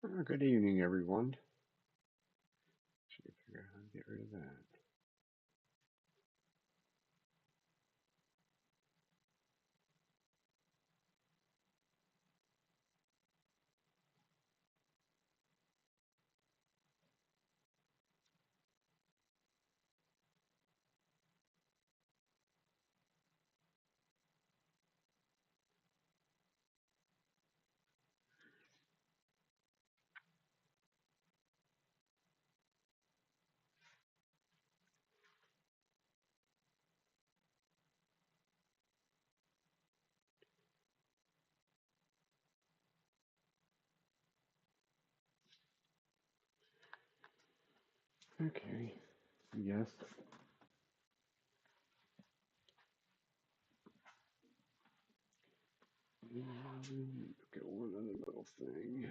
Good evening, everyone. Should we figure out how to get rid of that? Okay, yes. Get one other little thing.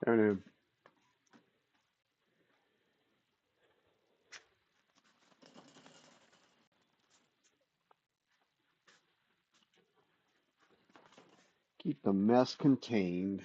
There it is. Keep the mess contained.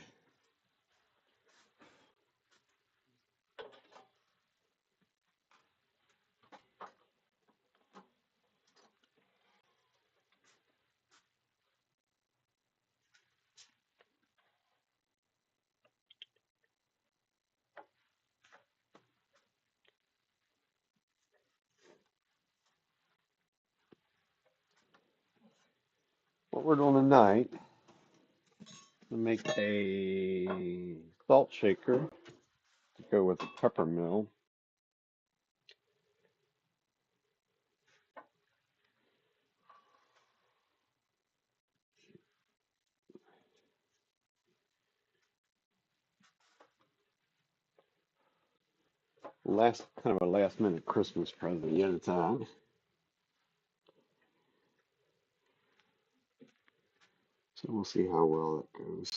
What we're doing tonight, we'll make a salt shaker to go with the pepper mill. Kind of a last minute Christmas present yet a time. So we'll see how well it goes.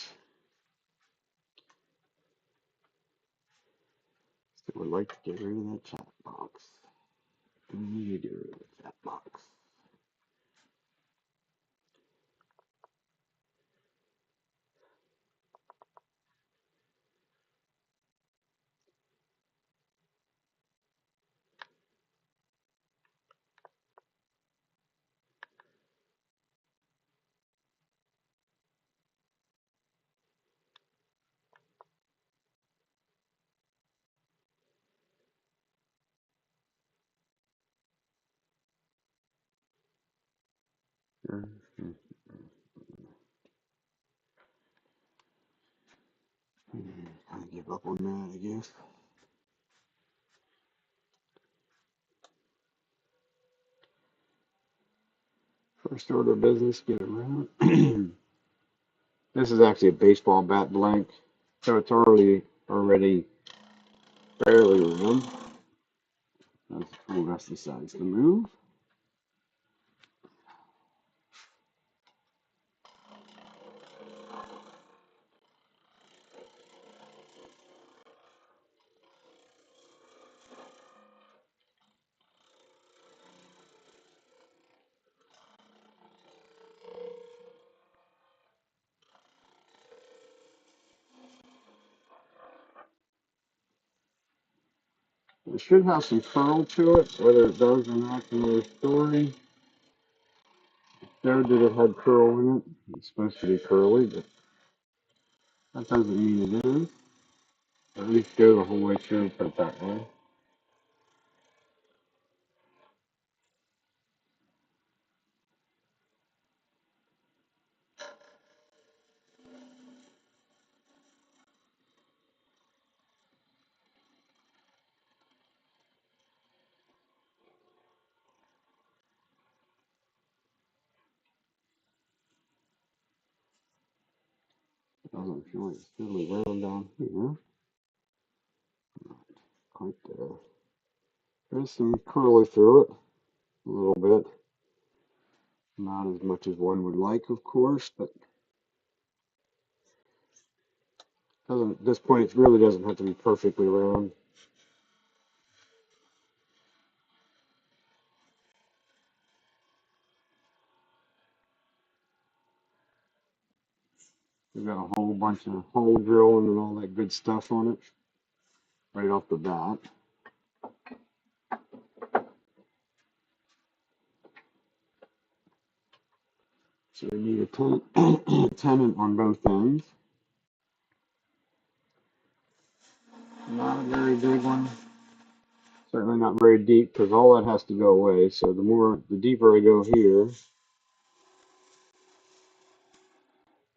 So we'd like to get rid of that chat box. You get rid of the chat box. Mhm. Kind of give up on that, I guess. First order of business, get it right. This is actually a baseball bat blank, so it's already fairly round. That's the rest of the size to move. It should have some curl to it, whether it does or not, another story. Showed that it had curl in it. It's supposed to be curly, but that doesn't mean it is. At least go the whole way through, put it that way. Doesn't feel like it's really round down here. Not quite there. There's some curly through it a little bit. Not as much as one would like, of course, but doesn't, at this point it really doesn't have to be perfectly round. We've got a whole bunch of hole drilling and all that good stuff on it right off the bat. So we need a tenant on both ends. Not a very big one. Certainly not very deep because all that has to go away. So the deeper I go here,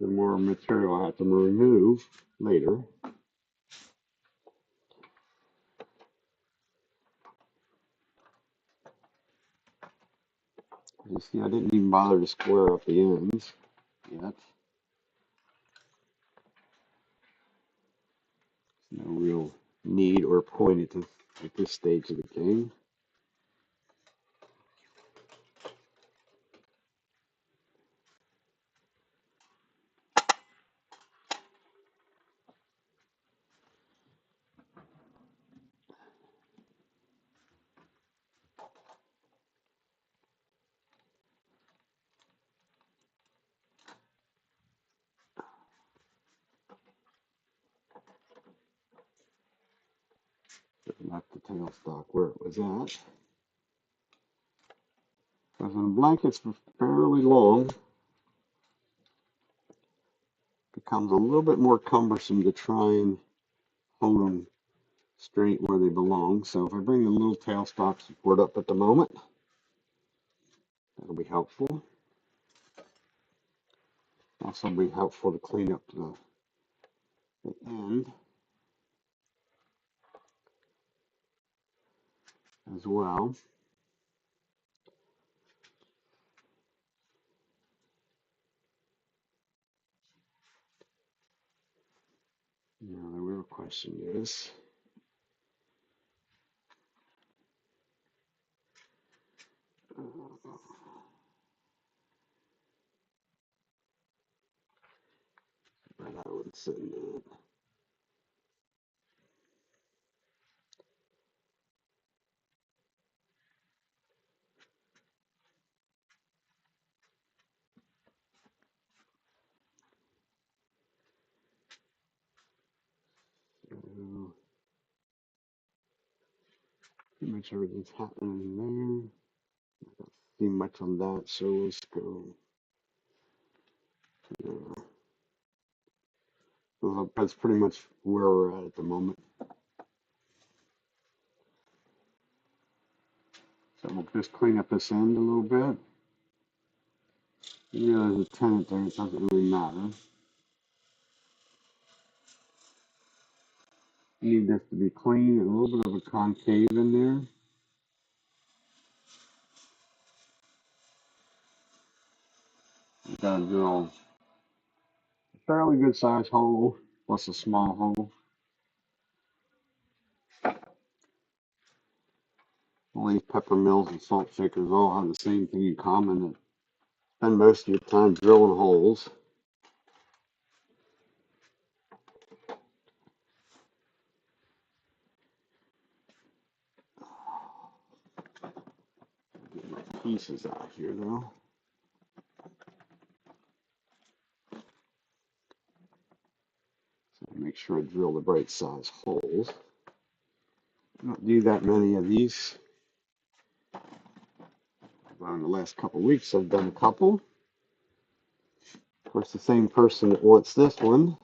the more material I have to remove later. You see, I didn't even bother to square up the ends yet. No real need or point at this stage of the game. Left the tailstock where it was at. Because when blankets are fairly long, it becomes a little bit more cumbersome to try and hold them straight where they belong. So if I bring the little tailstock support up at the moment, that'll be helpful. Also be helpful to clean up the end as well. Now the real question is, where that one's sitting at. So, pretty much everything's happening there. I don't see much on that, so let's go. That's pretty much where we're at the moment. So we'll just clean up this end a little bit. You know, there's a tenant there, it doesn't really matter. You need this to be clean and a little bit of a concave in there. You've got to drill a fairly good sized hole plus a small hole. All these pepper mills and salt shakers all have the same thing in common, that spend most of your time drilling holes. Get my pieces out here though. So make sure I drill the right size holes. I don't do that many of these. Well, in the last couple of weeks, I've done a couple. Of course, the same person that wants this one,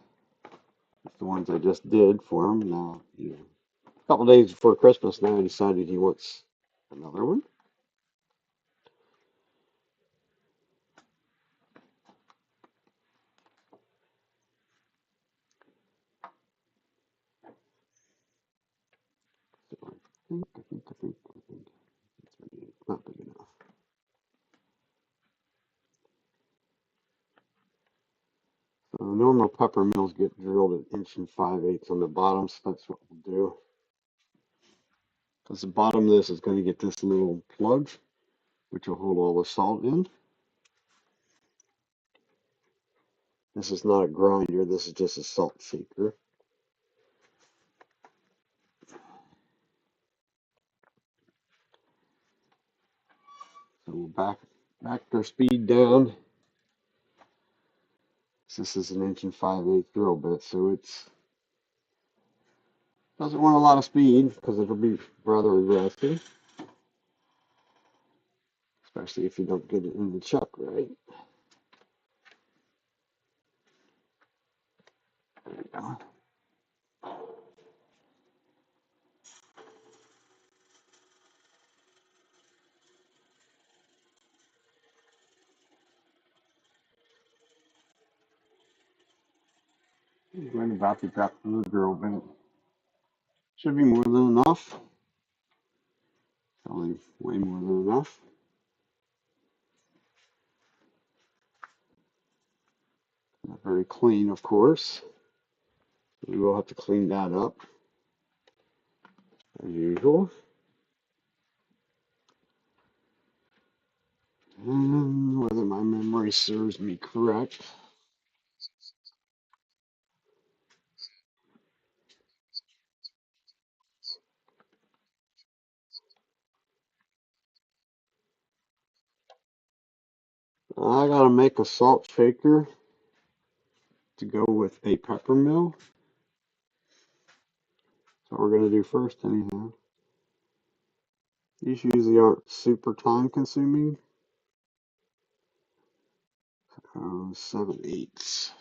the ones I just did for him. Now, a couple of days before Christmas, now he decided he wants another one. So I think it's not big enough. So the normal pepper mills get drilled at 1 5/8 on the bottom, so that's what we'll do. Because the bottom of this is going to get this little plug, which will hold all the salt in. This is not a grinder, this is just a salt shaker. So we'll back their speed down. This is an 1 5/8 drill bit, so it's doesn't want a lot of speed because it'll be rather aggressive, especially if you don't get it in the chuck right. There we go. I'm going about to drop the drill bit. Should be more than enough. Probably way more than enough. Not very clean, of course. We will have to clean that up, as usual. And whether my memory serves me correct, I gotta make a salt shaker to go with a pepper mill. So we're gonna do first anyhow. These usually aren't super time consuming. 7/8.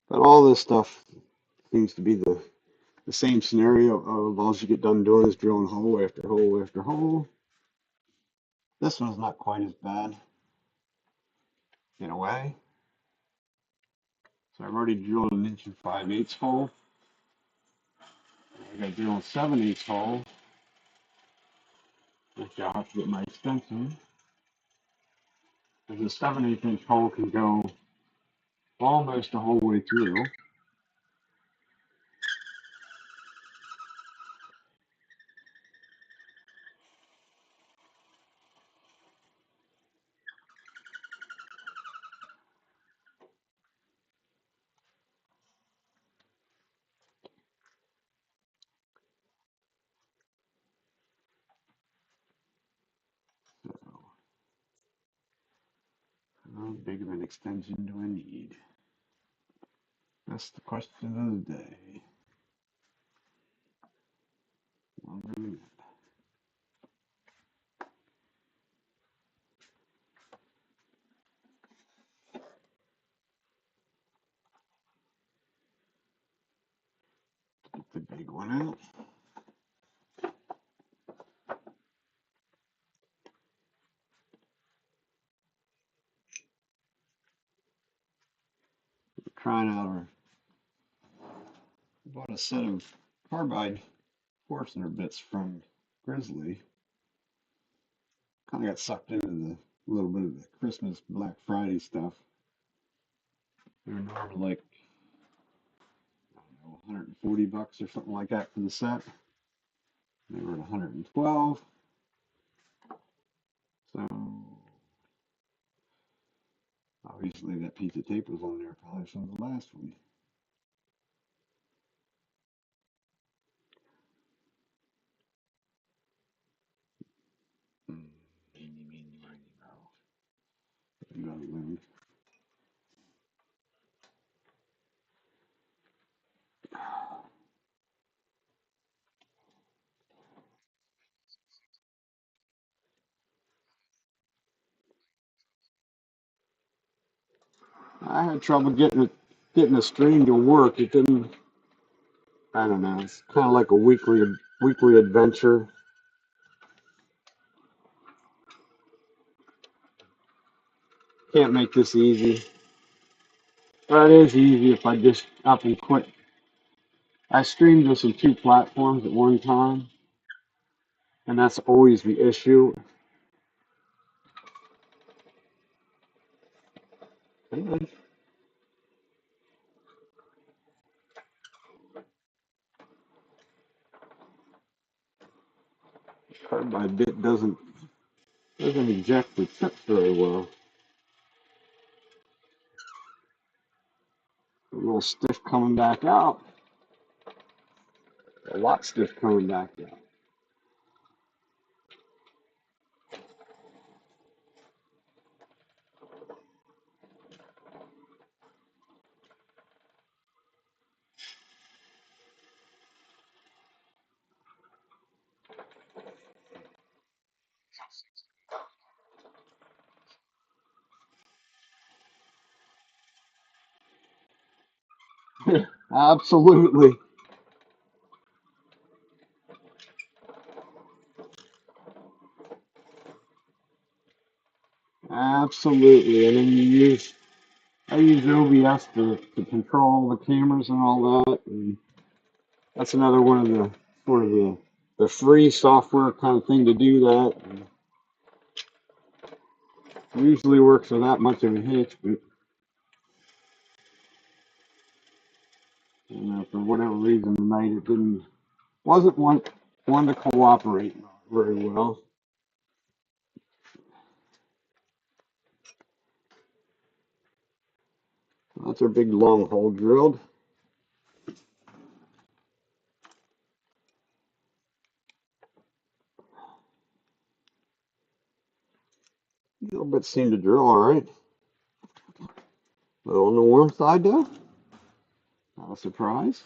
But all this stuff seems to be the same scenario of all you get done doing is drilling hole after hole after hole. This one's not quite as bad in a way. So I've already drilled an 1 5/8 hole. I got to drill a 7/8 hole, which I'll have to get my extension. Because the 7/8 hole can go almost the whole way through. So, how big of an extension do I need? That's the question of the day. Longer than that. Get the big one out. Trying out bought a set of carbide Forstner bits from Grizzly. Kind of got sucked into the little bit of the Christmas Black Friday stuff. They were normally like, I don't know, 140 bucks or something like that for the set. They were at 112. So obviously that piece of tape was on there probably from the last one. Meeny, meeny, miny, moe. You got it, Lynn. I had trouble getting the stream to work. It didn't. I don't know. It's kind of like a weekly adventure. Can't make this easy. But it is easy if I just up and quit. I stream this on 2 platforms at one time, and that's always the issue. And bit doesn't eject the chips very well. A little stiff coming back out. A lot stiff coming back out. Absolutely. Absolutely. And then I use OBS to control the cameras and all that. And that's another one of the sort of the free software kind of thing to do that. And usually works without much of a hitch, but for whatever reason tonight it wasn't one to cooperate very well. That's our big long hole drilled. A little bit seemed to drill all right. A little on the warm side though. Not a surprise.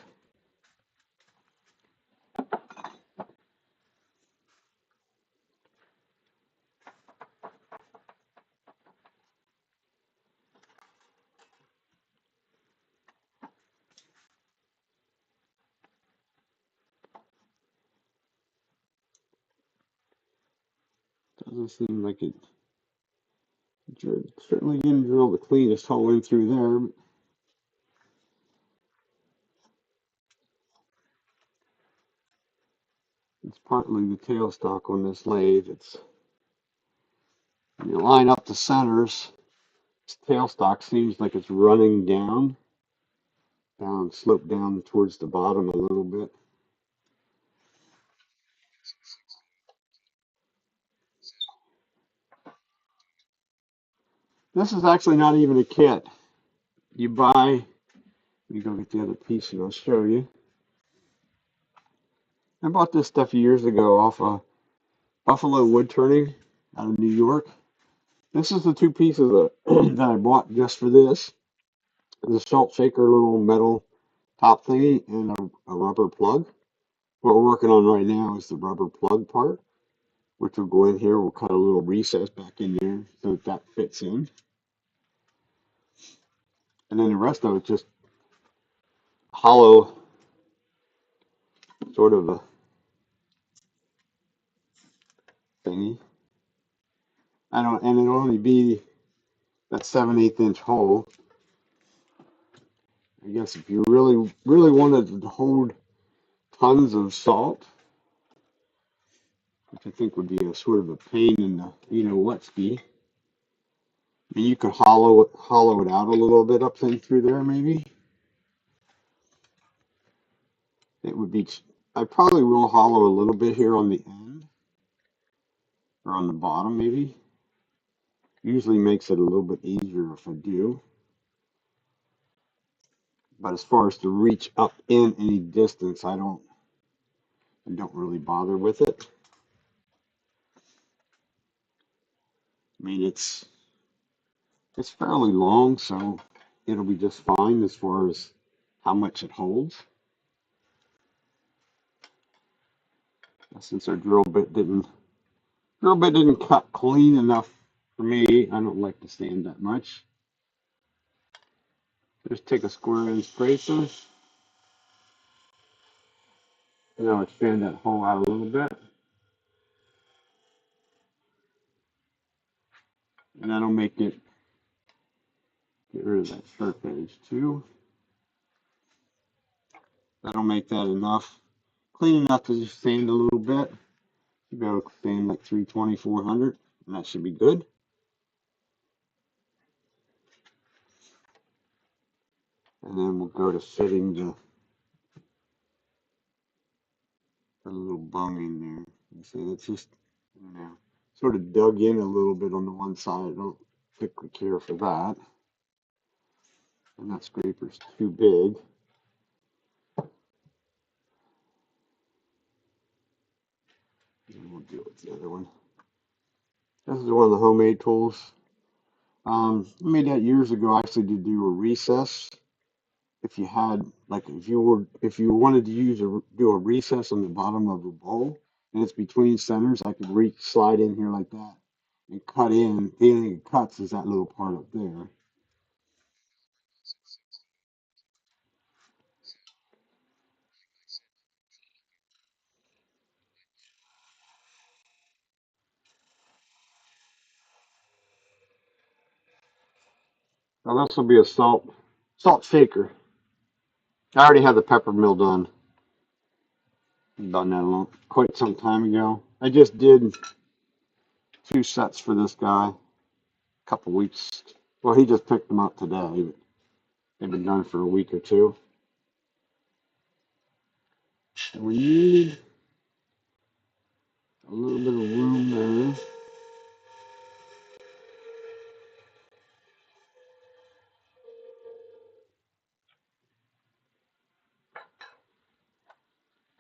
Doesn't seem like it certainly didn't drill the cleanest hole in through there. But it's partly the tailstock on this lathe. It's when you line up the centers, this tailstock seems like it's running slope down towards the bottom a little bit. This is actually not even a kit. You buy, let me go get the other piece and I'll show you. I bought this stuff years ago off of Buffalo Wood Turning out of New York. This is the two pieces that I bought just for this. The salt shaker little metal top thingy and a rubber plug. What we're working on right now is the rubber plug part, which will go in here. We'll cut a little recess back in there so that fits in. And then the rest of it just hollow, sort of a thingy. And it'll only be that 7/8 inch hole. I guess if you really, really wanted to hold tons of salt, which I think would be a sort of a pain in the what ski. I mean, you could hollow it out a little bit up through there, maybe. It would be. I probably will hollow a little bit here on the end or on the bottom, maybe. Usually makes it a little bit easier if I do. But as far as to reach up in any distance, I don't really bother with it. I mean, it's fairly long, so it'll be just fine as far as how much it holds. Since our drill bit didn't cut clean enough for me, I don't like to sand that much. Just take a square inch scraper. And I'll expand that hole out a little bit. And that'll make it get rid of that sharp edge too. That'll make that enough. Clean enough to just sand a little bit. You'll be able to sand like 320, 400, and that should be good. And then we'll go to fitting the little bung in there. You see, it's just You know, sort of dug in a little bit on the one side. I don't particularly care for that. And that scraper's too big. And we'll deal with the other one. This is one of the homemade tools. I made that years ago actually to do a recess. If you had like if you wanted to do a recess on the bottom of a bowl and it's between centers, I could reach slide in here like that and cut in. The only thing it cuts is that little part up there. Now this will be a salt shaker. I already had the pepper mill done that quite some time ago. I just did 2 sets for this guy a couple weeks. Well, he just picked them up today. They've been done for a week or two. And we need a little bit of room there.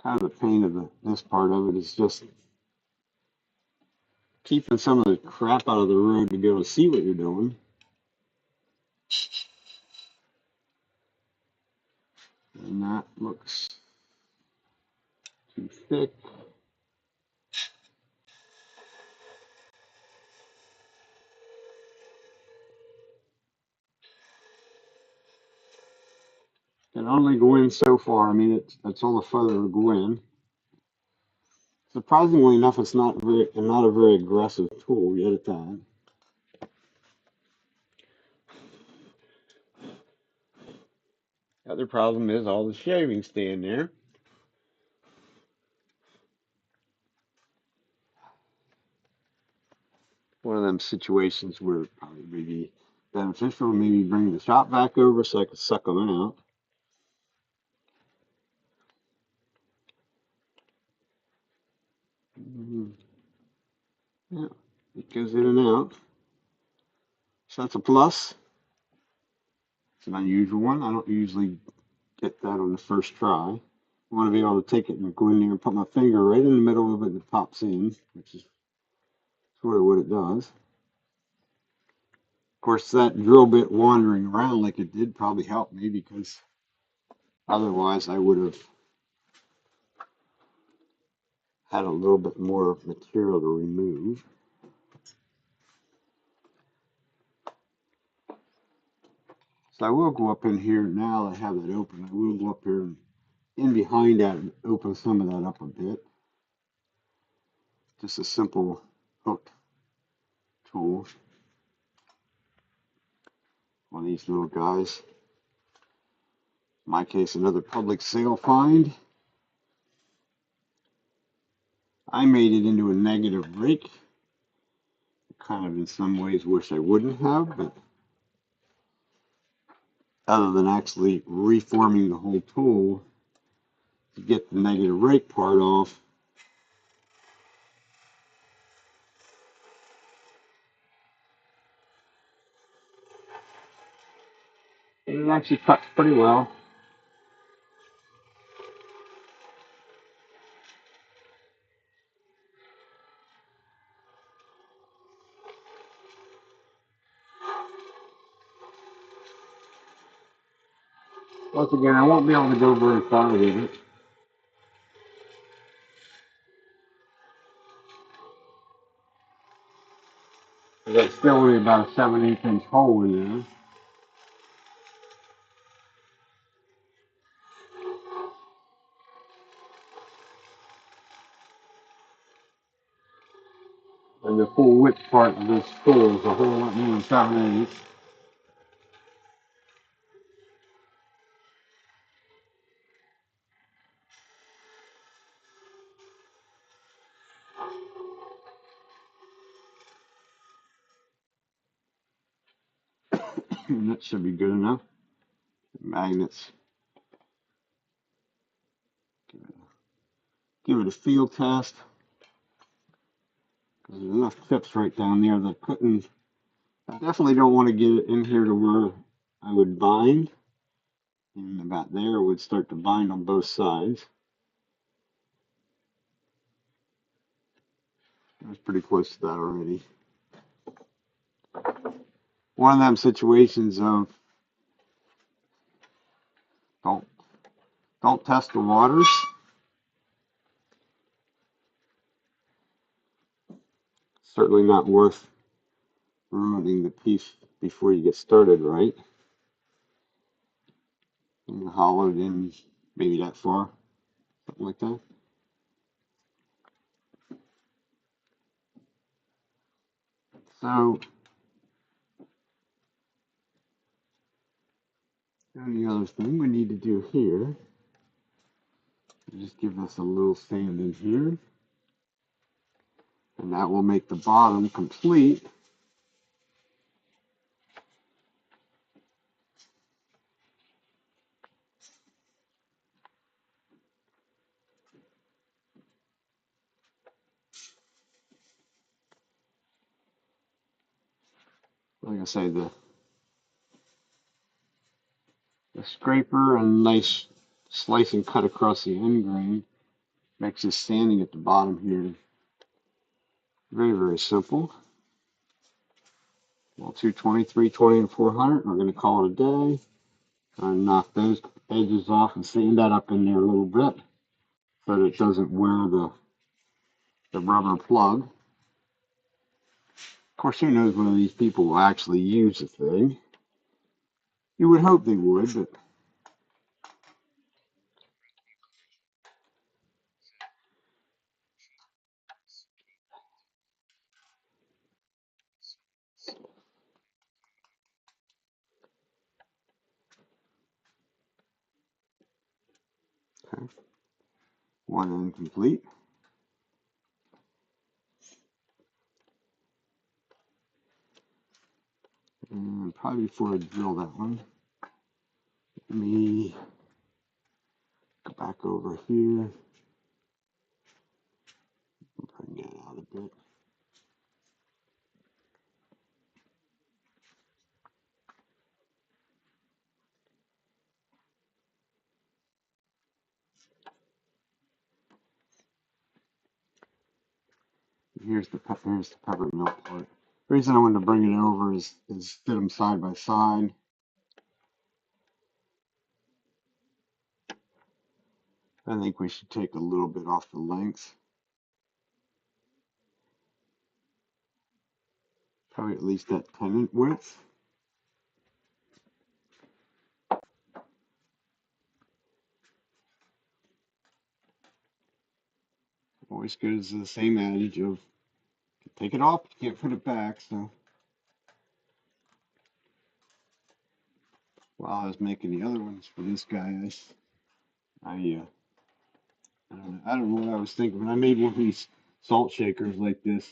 Kind of the pain of this part of it is just keeping some of the crap out of the road to be able to see what you're doing. And that looks too thick. Can only go in so far. I mean, it's all the further to go in. Surprisingly enough, it's not a very aggressive tool yet at that. The other problem is all the shaving staying there. One of them situations where it probably may be beneficial, maybe bring the shop back over so I could suck them out. Yeah, it goes in and out. So that's a plus. It's an unusual one. I don't usually get that on the first try. I want to be able to take it and go in there and put my finger right in the middle of it and it pops in, which is sort of what it does. Of course, that drill bit wandering around like it did probably helped me because otherwise I would have had a little bit more material to remove. So I will go up in here now that I have that open. I will go up here and in behind that and open some of that up a bit. Just a simple hook tool. One of these little guys. In my case, another public sale find. I made it into a negative rake. Kind of in some ways wish I wouldn't have, but other than actually reforming the whole tool to get the negative rake part off, it actually cuts pretty well. Once again, I won't be able to go very far with it. There's still only about a 7/8 inch hole in there. And the full width part of this tool is a whole lot more than 7/8. And that should be good enough. Magnets. Give it a field test. There's enough tips right down there that couldn't. I definitely don't want to get it in here to where I would bind, and about there would start to bind on both sides. I was pretty close to that already. One of them situations of don't don't test the waters. Certainly not worth ruining the piece before you get started, right? And hollowed in maybe that far, something like that. So the only other thing we need to do here is just give us a little sand in here, and that will make the bottom complete. Like I say, the scraper and nice slice and cut across the end grain makes this sanding at the bottom here very, very simple. Well, 220, 320, and 400. We're going to call it a day. Knock those edges off and sand that up in there a little bit so that it doesn't wear the rubber plug. Of course, who knows whether these people will actually use the thing. You would hope they would, but okay. One end complete. And probably before I drill that one, let me go back over here and bring that out a bit. Here's the peppermint part. The reason I wanted to bring it over is fit them side by side. I think we should take a little bit off the length, probably at least that 10-inch width. Always goes the same adage of take it off, you can't put it back. So while I was making the other ones for this guy, I don't know what I was thinking, but I made one of these salt shakers like this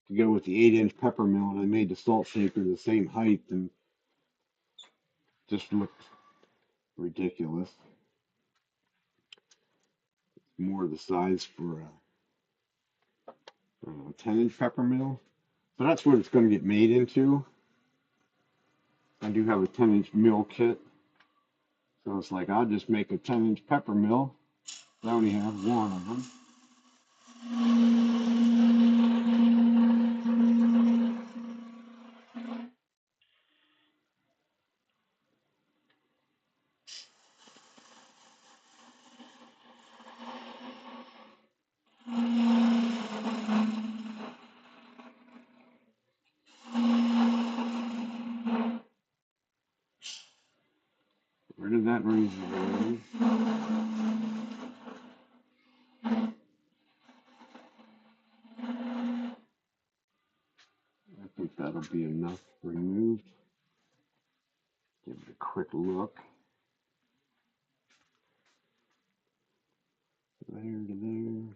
to go with the 8-inch pepper mill, and I made the salt shaker the same height and just looked ridiculous. More the size for a 10-inch pepper mill. So that's what it's going to get made into. I do have a 10-inch mill kit. So it's like, I'll just make a 10-inch pepper mill. I only have one of them. Where did that razor go? I think that'll be enough removed. Give it a quick look. There to there.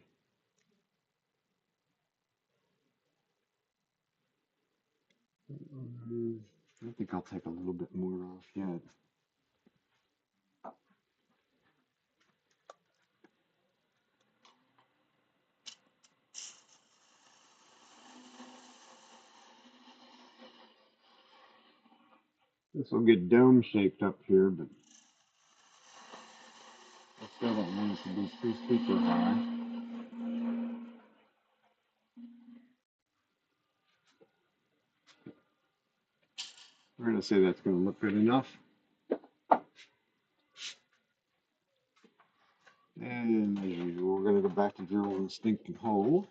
I think I'll take a little bit more off yet. This will get dome shaped up here, but I still don't want it to be too super high. We're going to say that's going to look good enough. And as usual, we're going to go back to drilling the stinking hole.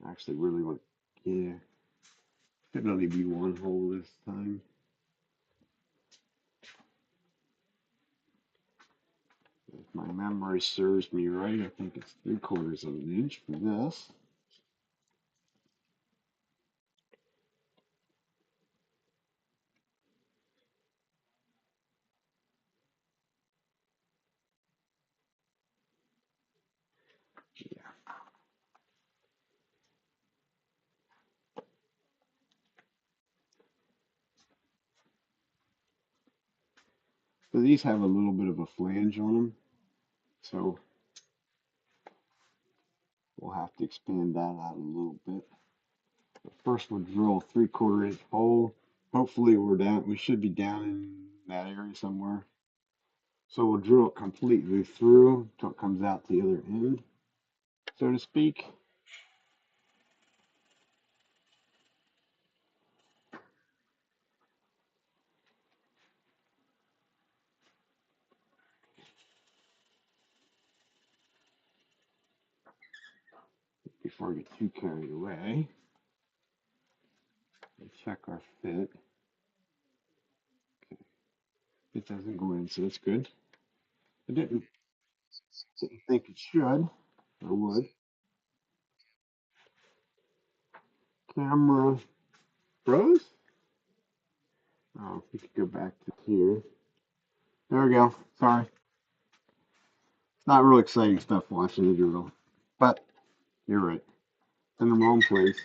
Actually, really want, yeah, should only be one hole this time. If my memory serves me right, I think it's 3/4 of an inch for this. Yeah. So these have a little bit of a flange on them, so we'll have to expand that out a little bit. But first, we'll drill a 3/4 inch hole. Hopefully, we should be down in that area somewhere. So we'll drill it completely through until it comes out the other end, so to speak. Before I get too carried away, we'll check our fit. Okay. It doesn't go in, so that's good. I didn't think it should or would. Camera froze? Oh, we could go back to here. There we go. Sorry. It's not real exciting stuff watching the drill. But you're right. It's in the wrong place.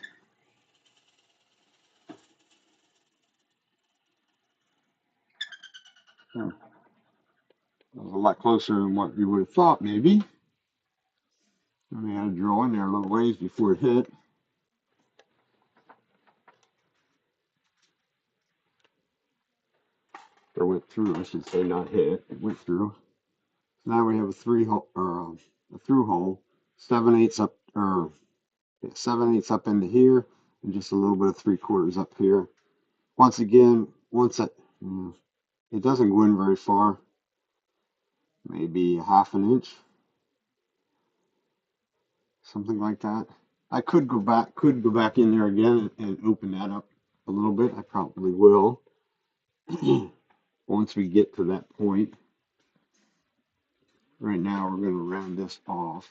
Hmm. That was a lot closer than what you would have thought, maybe. I had to drill in there a little ways before it hit. Or went through, I should say, not hit. It went through. So now we have a a through hole, 7/8 up, or 7/8 up into here, and just a little bit of 3/4 up here. Once again, it doesn't go in very far, maybe a 1/2 inch, something like that. I could go back in there again and open that up a little bit. I probably will once we get to that point. Right now, we're going to round this off.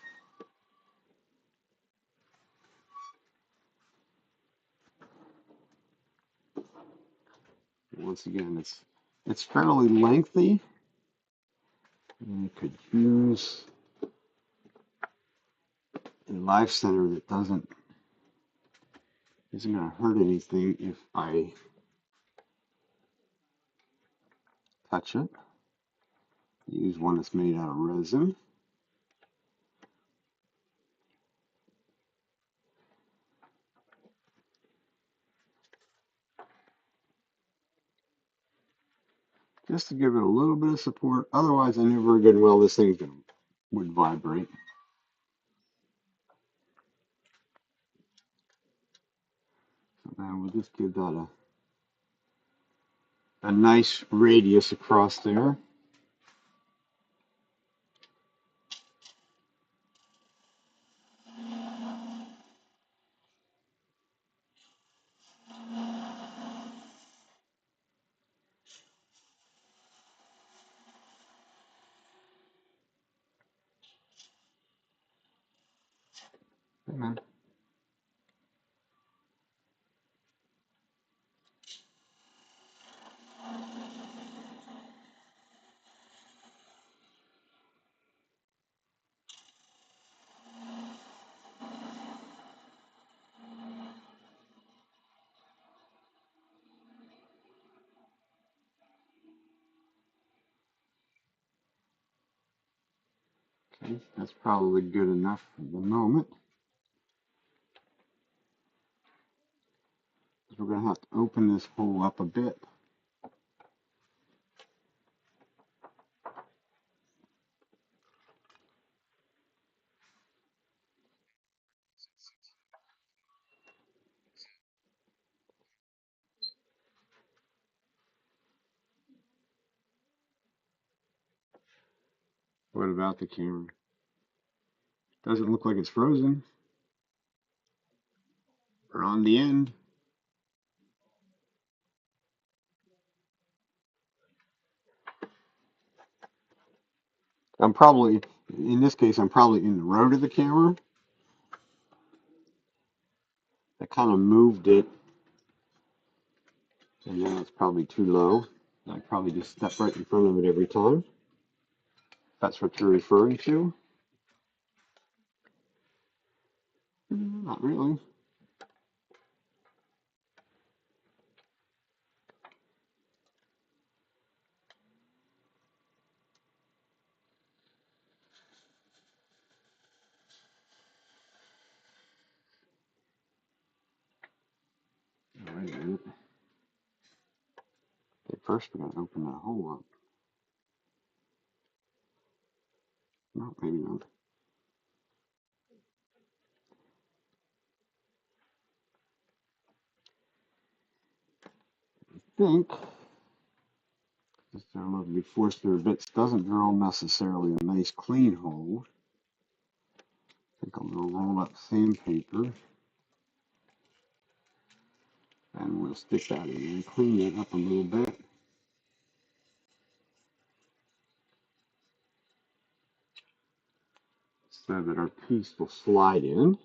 Once again, it's fairly lengthy. You could use a life center that isn't going to hurt anything if I touch it. Use one that's made out of resin. Just to give it a little bit of support. Otherwise, I knew very good and well this thing would vibrate. So then we'll just give that a nice radius across there. Amen. Okay, that's probably good enough for the moment. We're going to have to open this hole up a bit. What about the camera? Doesn't look like it's frozen. We're on the end. I'm probably, in this case, I'm probably in the road of the camera. I kind of moved it, and now it's probably too low. I probably just step right in front of it every time. That's what you're referring to? Not really. Wait a minute. Okay, first we're going to open that hole up. No, maybe not. I think this lovely force through bits doesn't drill necessarily a nice clean hole. Take a little roll up sandpaper and we'll stick that in and clean it up a little bit. So that our piece will slide in.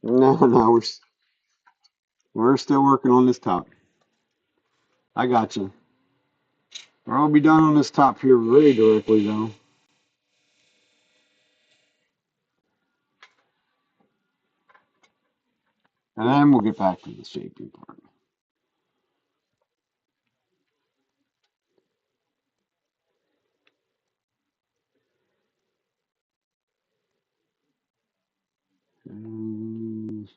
No, no, we're still working on this top. I got you. We're all be done on this top here very directly though. And then we'll get back to the shaping part. And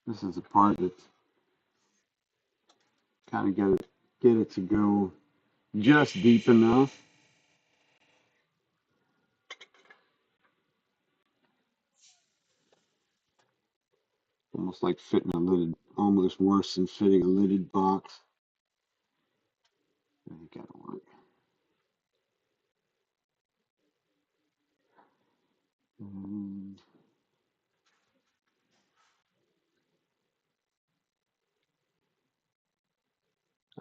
this is the part that's kind of get it to go just deep enough. Almost like fitting a lidded, almost worse than fitting a lidded box. I think that'll work. And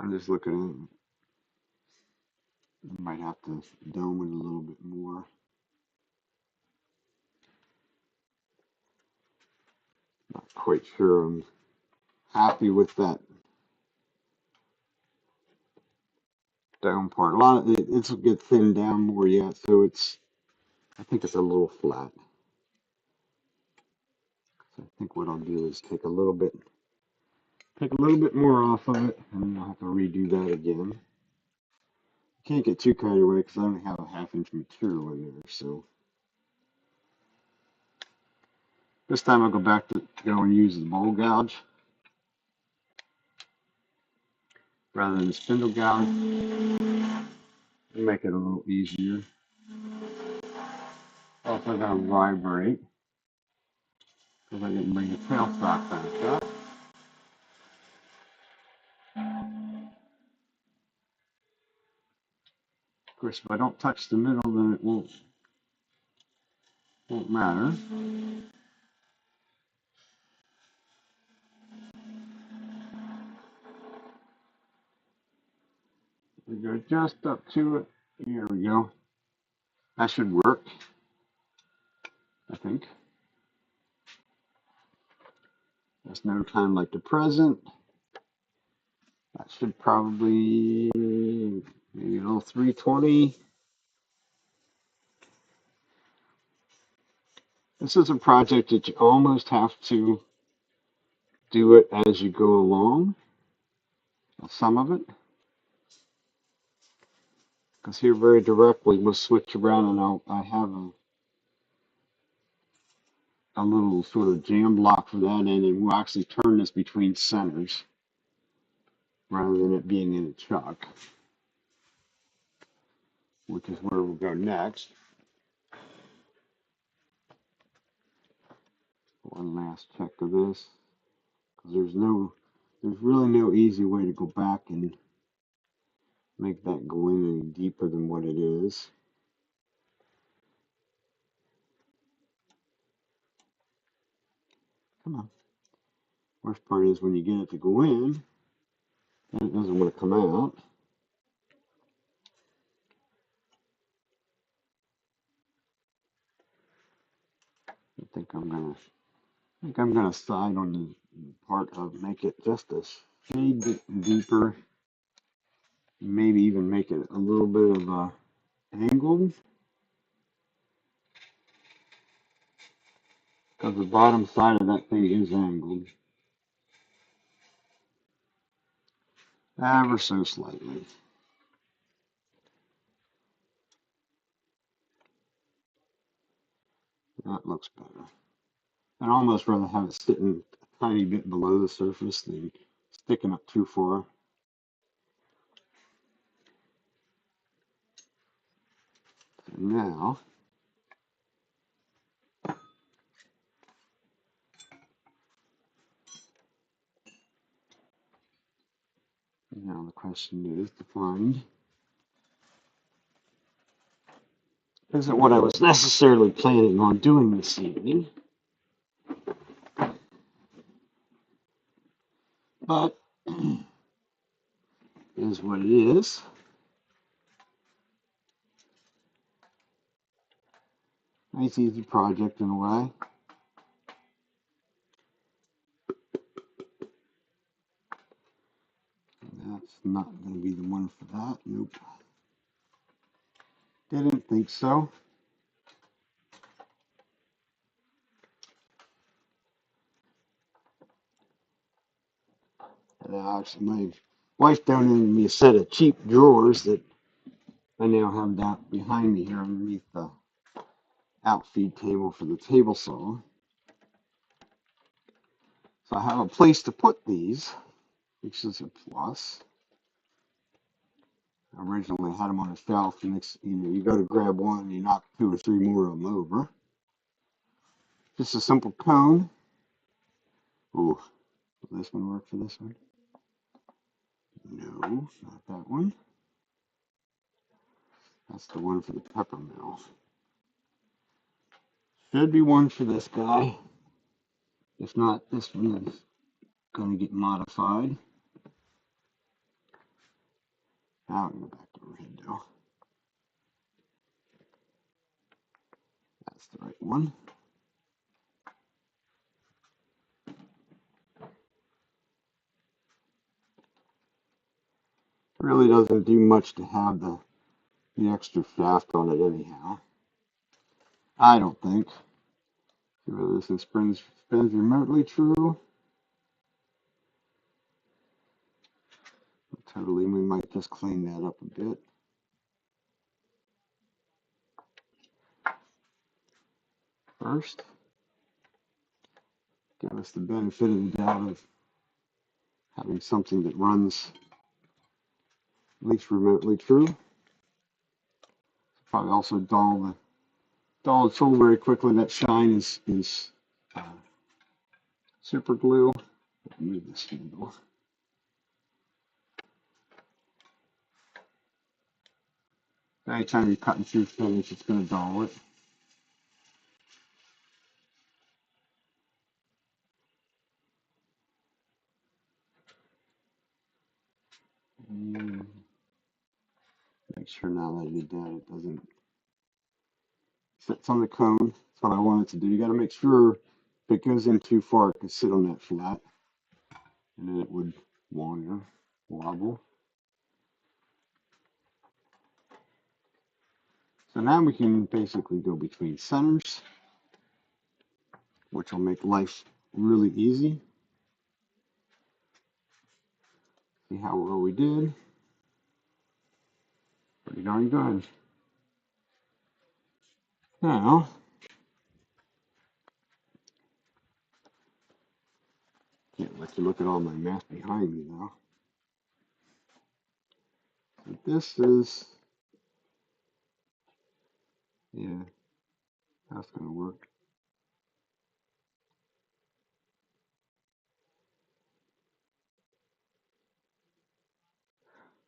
I'm just looking at it. I might have to dome it a little bit more. Not quite sure I'm happy with that dome part. A lot of it, it's get thinned down more yet, so I think it's a little flat. So I think what I'll do is take a little bit more off of it, and then I'll have to redo that again. Can't get too carried away because I only have a half-inch material in there, so this time I'll go back to go and use the bowl gouge rather than the spindle gouge and make it a little easier. Also gonna vibrate because I didn't bring the tailstock back up. Of course, if I don't touch the middle, then it won't matter. We go just up to it. Here we go. That should work, I think. There's no time like the present. That should probably maybe a little 320. This is a project that you almost have to do it as you go along, some of it, because here very directly we'll switch around and I have a little sort of jam block for that end, and we'll actually turn this between centers rather than it being in a chuck, which is where we'll go next. One last check of this, because there's really no easy way to go back and make that go in any deeper than what it is. Come on. Worst part is when you get it to go in, and it doesn't want to come out. I think I'm gonna side on the part of make it just a shade deeper, maybe even make it a little bit of a angled, because the bottom side of that thing is angled, ever so slightly. That looks better. I'd almost rather have it sitting a tiny bit below the surface than sticking up too far. So now the question is to find, isn't what I was necessarily planning on doing this evening, but is what it is. Nice easy project in a way. That's not going to be the one for that. Nope. Didn't think so. And actually, my wife donated me a set of cheap drawers that I now have down behind me here underneath the outfeed table for the table saw. So I have a place to put these, which is a plus. I originally had them on a shelf, and you go to grab one, and you knock two or three more of them over. Just a simple cone. Ooh, will this one work for this one? No, not that one. That's the one for the pepper mill. Should be one for this guy. If not, this one is going to get modified. I'll go back to red though. That's the right one. Really doesn't do much to have the extra shaft on it anyhow. I don't think. See whether this spins remotely true. Totally, we might just clean that up a bit. First, give us the benefit of the doubt of having something that runs at least remotely true. Probably also dull the tool very quickly. That shine is super glue. Move this handle. Anytime you're cutting through finish, it's going to dull it. And make sure now that I did that, it doesn't sits on the cone. That's what I wanted to do. You got to make sure if it goes in too far, it can sit on that flat, and then it would wander, wobble. So now we can basically go between centers. which will make life really easy. See how well we did. Pretty darn good. Now, can't let you look at all my math behind me now. But this is, yeah, that's going to work.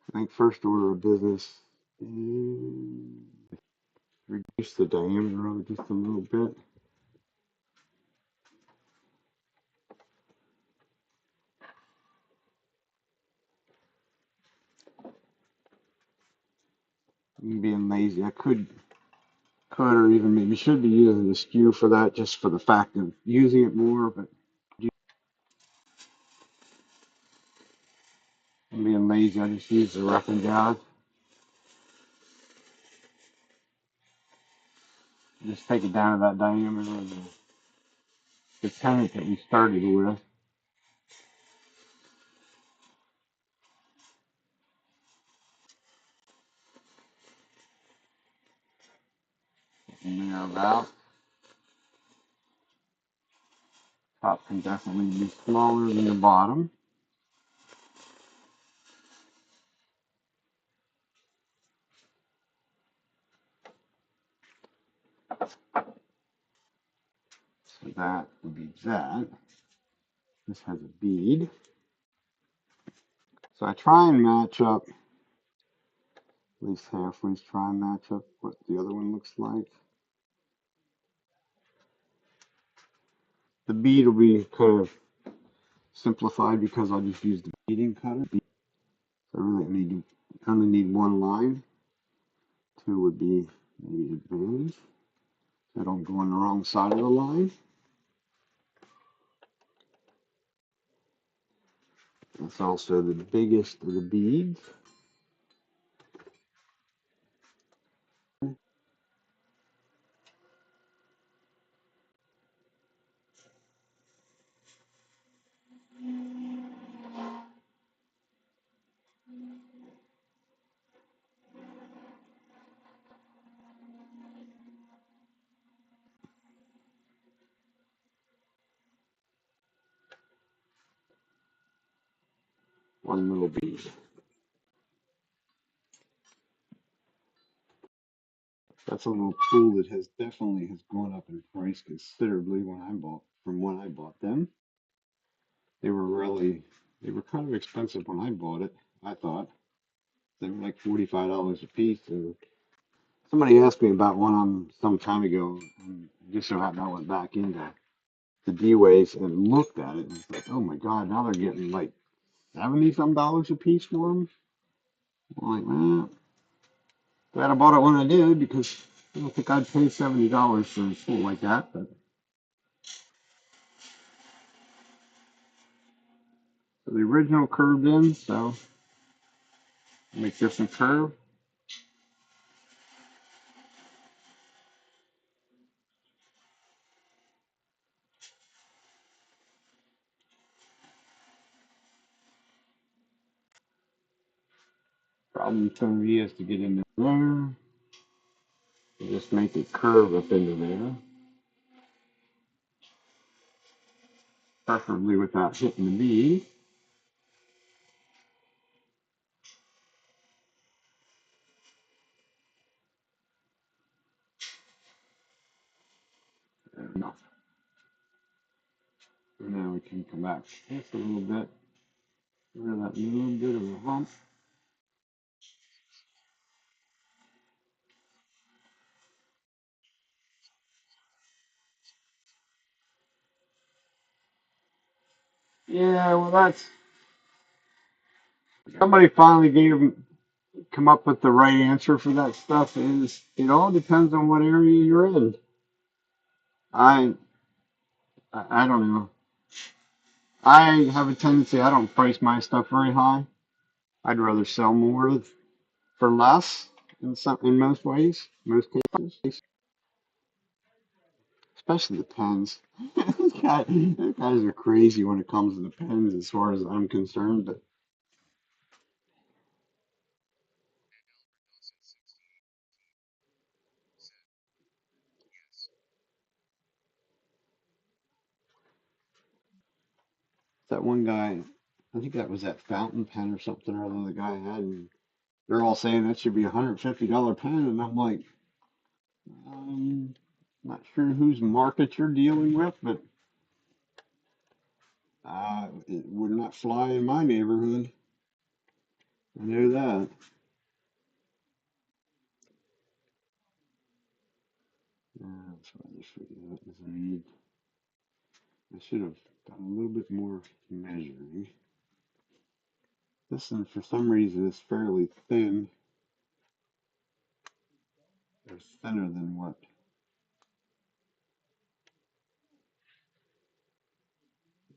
I think first order of business is reduce the diameter of it just a little bit. I'm being lazy. I could or even maybe should be using the skew for that just for the fact of using it more, but I'm being lazy. I just use the rough and guide. Just take it down to that diameter of the tenet that we started with. And there about. Top can definitely be smaller than the bottom. So that would be that. This has a bead. So I try and match up, at least halfway, try and match up what the other one looks like. The bead will be kind of simplified because I'll just use the beading cutter. So I really only need one line. Two would be maybe advantage. So I don't go on the wrong side of the line. That's also the biggest of the beads. One little bead. That's a little tool that has definitely has gone up in price considerably from when I bought them. They were they were kind of expensive when I bought it. I thought they were like $45 a piece. And somebody asked me about one some time ago, and just so happened I went back into the D-Ways and looked at it, and it's like, oh my God, now they're getting like 70 some dollars a piece for them. I'm like, well, glad I bought it when I did because I don't think I'd pay $70 for a tool like that. But so the original curved in, so make this a curve. Problem is going to be is to get into there. Just make it curve up into there, preferably without hitting the bead. There we go. Now we can come back just a little bit, rid of that little bit of a hump. Yeah, well, that's somebody finally come up with the right answer for that stuff. Is it all depends on what area you're in. I I don't know. I have a tendency I don't price my stuff very high. I'd rather sell more for less in most ways, most cases. especially the pens. These guys are crazy when it comes to the pens, as far as I'm concerned. But that one guy, I think that was that fountain pen or something or other the guy had, and they're all saying that should be a $150 pen, and I'm like, not sure whose market you're dealing with, but it would not fly in my neighborhood. I know that. That's what I just figured out is I should have done a little bit more measuring. This one, for some reason, is fairly thin, or thinner than what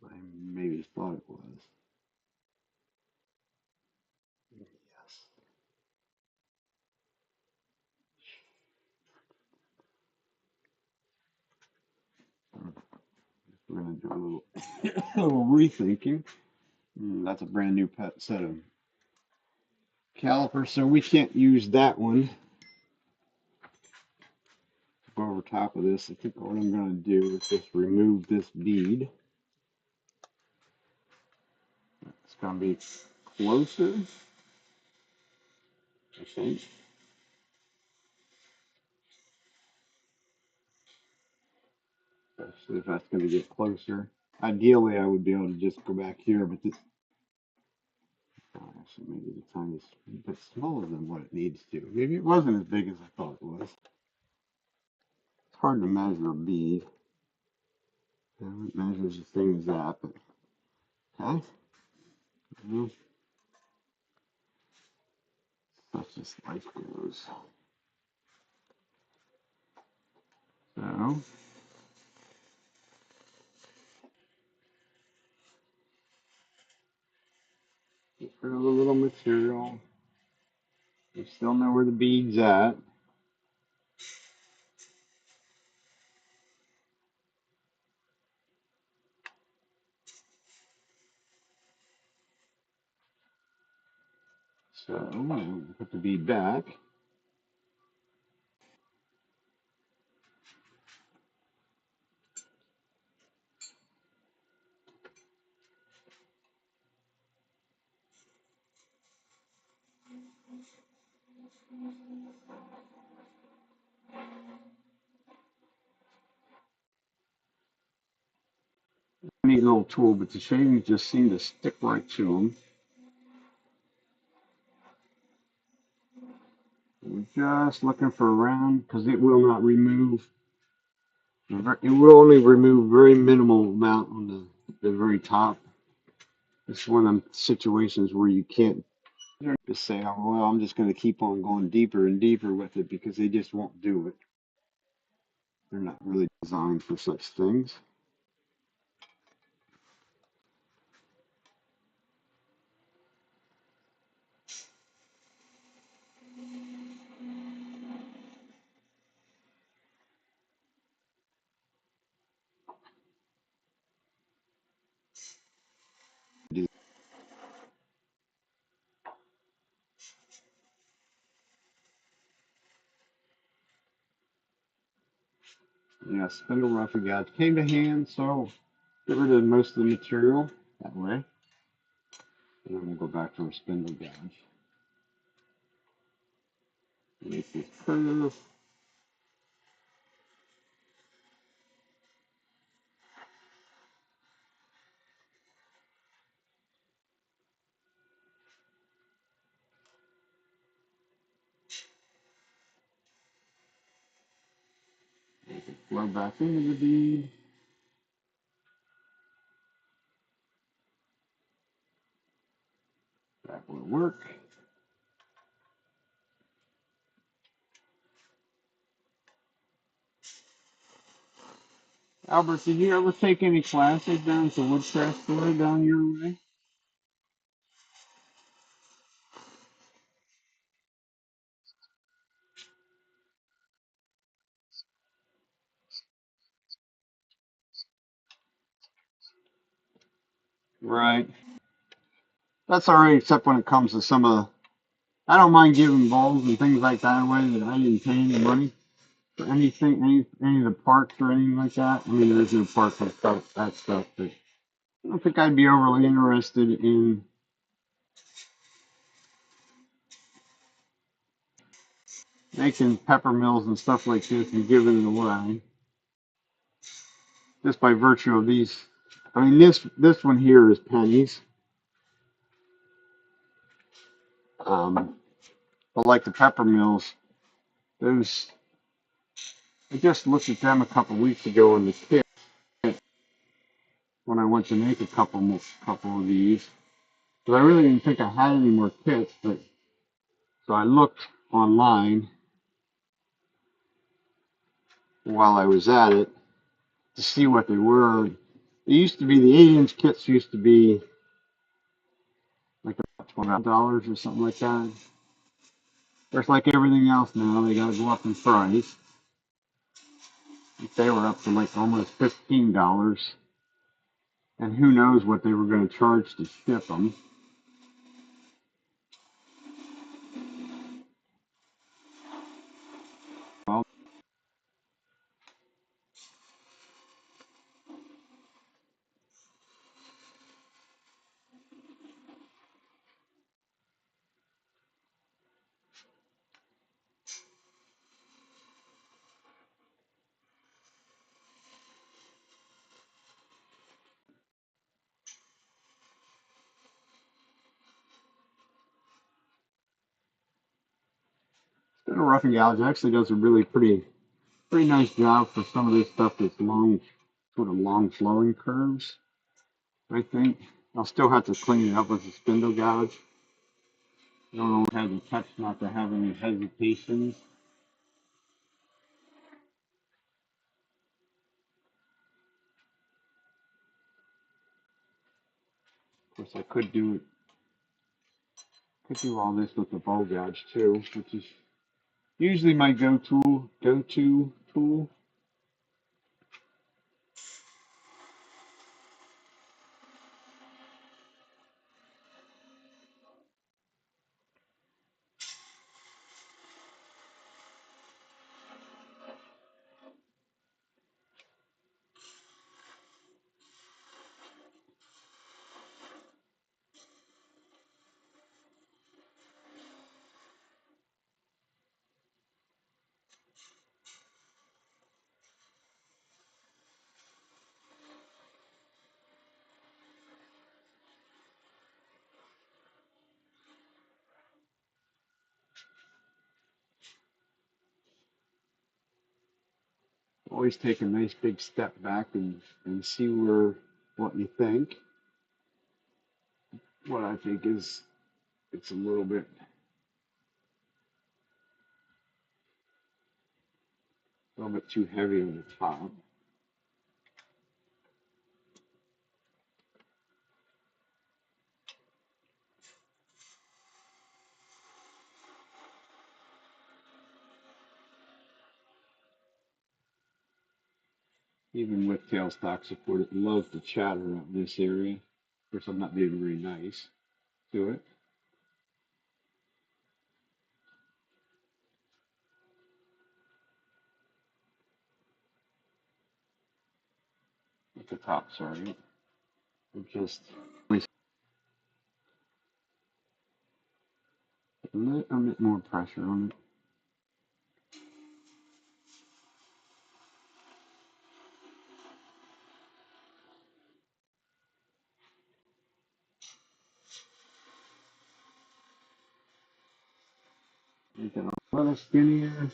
I maybe thought it was. Yes. We're going to do a little, a little rethinking. That's a brand new pet set of calipers, so we can't use that one. Go over top of this. I think what I'm going to do is just remove this bead. It's going to be closer, I think. Especially if that's going to get closer. Ideally, I would be able to just go back here, but this actually maybe the tiniest bit smaller than what it needs to. Maybe it wasn't as big as I thought it was. It's hard to measure a bead. It measures the same as that, but okay. Well, that's just life goes. So, get rid of the little material. You still know where the bead's at. So, we'll put the bead back. Neat little tool, but the shavings just seem to stick right to them. We're just looking for a round because it will not remove. It will only remove very minimal amount on the very top. It's one of them situations where you can't just say, oh, well, I'm just going to keep on going deeper and deeper with it because they just won't do it. They're not really designed for such things. Yeah, spindle roughing gouge came to hand, so get rid of most of the material that way. And then we'll go back to our spindle gouge. Make this curve. Flow back into the bead. That will work. Albert, did you ever take any classes down at the Woodcraft store down your way? Right. That's all right, except when it comes to some of. I don't mind giving balls and things like that away that I didn't pay any money for anything, any of the parks or anything like that. I mean, there's no parks and stuff, that stuff, but I don't think I'd be overly interested in making pepper mills and stuff like this and giving it away just by virtue of these. I mean, this one here is pennies, but like the pepper mills, those I just looked at them a couple weeks ago in the kit when I went to make a couple of these. But I really didn't think I had any more kits, but so I looked online while I was at it to see what they were. They used to be the 8-inch kits used to be like about $12 or something like that. Just like everything else now, they got to go up in price. They were up to like almost $15, and who knows what they were going to charge to ship them. Well, Spindle Roughing Gouge actually does a really pretty nice job for some of this stuff that's long, sort of long flowing curves. I think I'll still have to clean it up with the spindle gouge. I don't know how to touch not to have any hesitations. Of course, I could do all this with the bowl gouge too, which is usually my go-to tool. Always take a nice big step back and see what you think. What I think is it's a little bit too heavy on the top. Even with tailstock support, it loves to chatter up this area. Of course, I'm not being very nice to it at the top. Sorry, I'm just a little bit more pressure on it. Make it a little skinnier.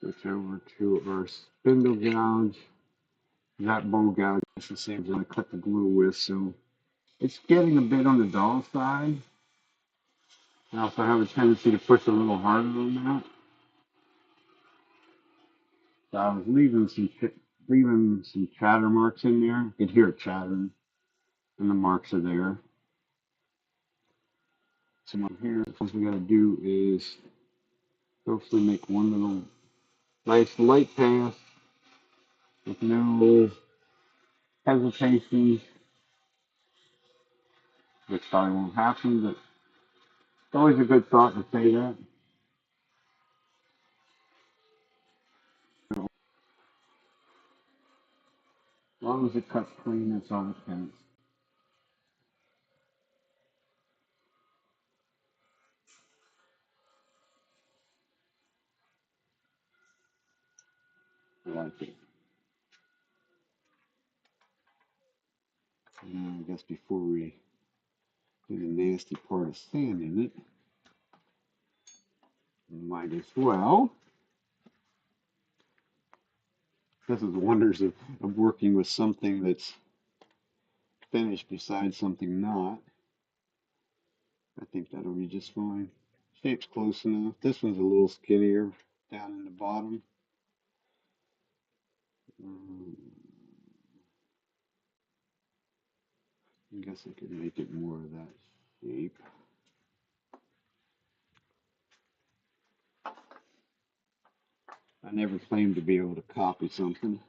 Switch over to our spindle gouge. That bowl gouge is the same as I cut the glue with, so it's getting a bit on the dull side. I also have a tendency to push a little harder on that. So I was leaving some chatter marks in there. You could hear it chattering, and the marks are there. So here, what we got to do is hopefully make one little nice light pass with no hesitation, which probably won't happen, but it's always a good thought to say that. So, as long as it cuts clean, that's all that counts. I like it. And I guess before we do the nasty part of sanding it, might as well. This is the wonders of working with something that's finished besides something not. I think that'll be just fine. Shape's close enough. This one's a little skinnier down in the bottom. Um, I guess I could make it more of that shape. I never claimed to be able to copy something.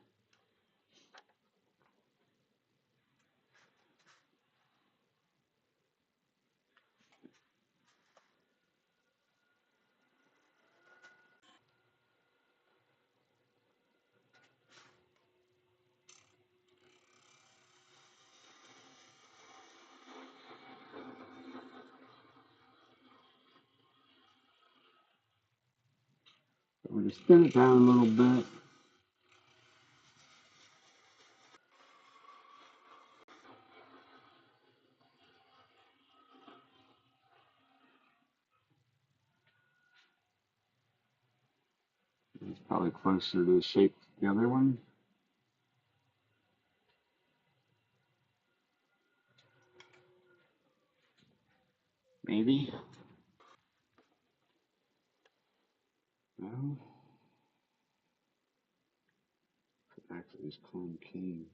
So we're just spin it down a little bit. It's probably closer to the shape of the other one. Maybe. No. Actually, it's concave.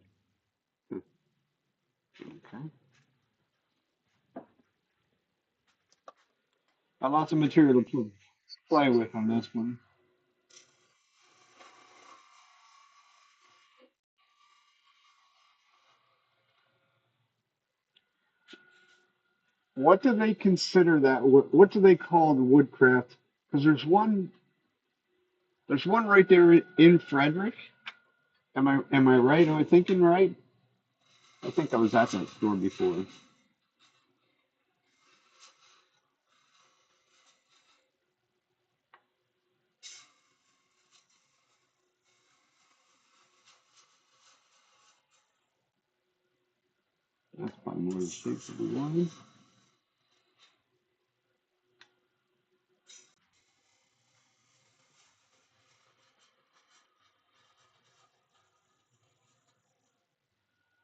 Okay. Got lots of material to play with on this one. What do they consider that? What do they call the woodcraft? Because there's one right there in Frederick. Am I right? Am I thinking right? I think I was at that store before. That's probably more the shape of the one.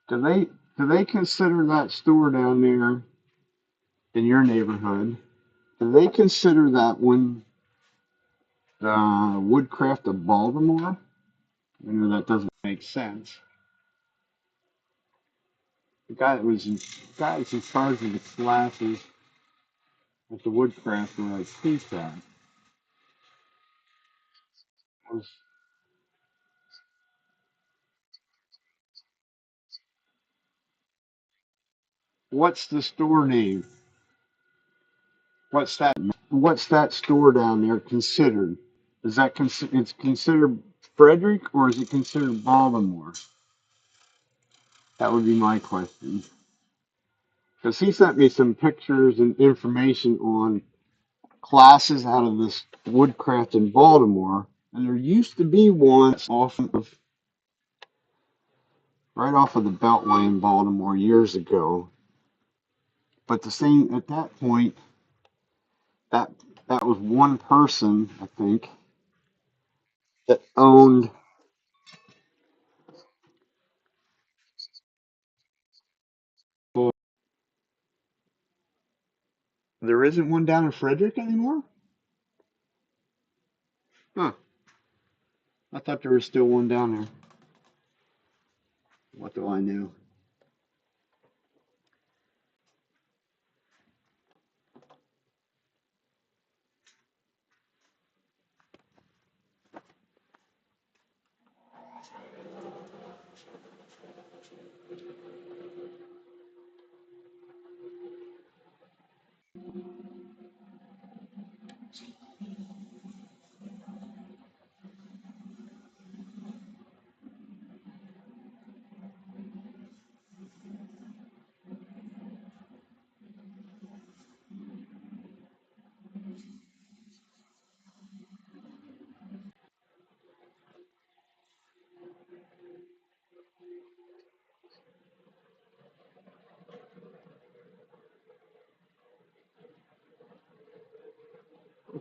Do they do they consider that store down there in your neighborhood? Do they consider that one the Woodcraft of Baltimore? I know that doesn't make sense. The guy that's in charge of the classes at the Woodcraft where I teach at was what's the store name? What's that store down there considered? Is that it's considered Frederick or is it considered Baltimore? That would be my question. Because he sent me some pictures and information on classes out of this Woodcraft in Baltimore, and there used to be one right off of the Beltway in Baltimore years ago. But the same at that point, that that was one person, I think, that owned. Well, there isn't one down in Frederick anymore? Huh. I thought there was still one down there. What do I know?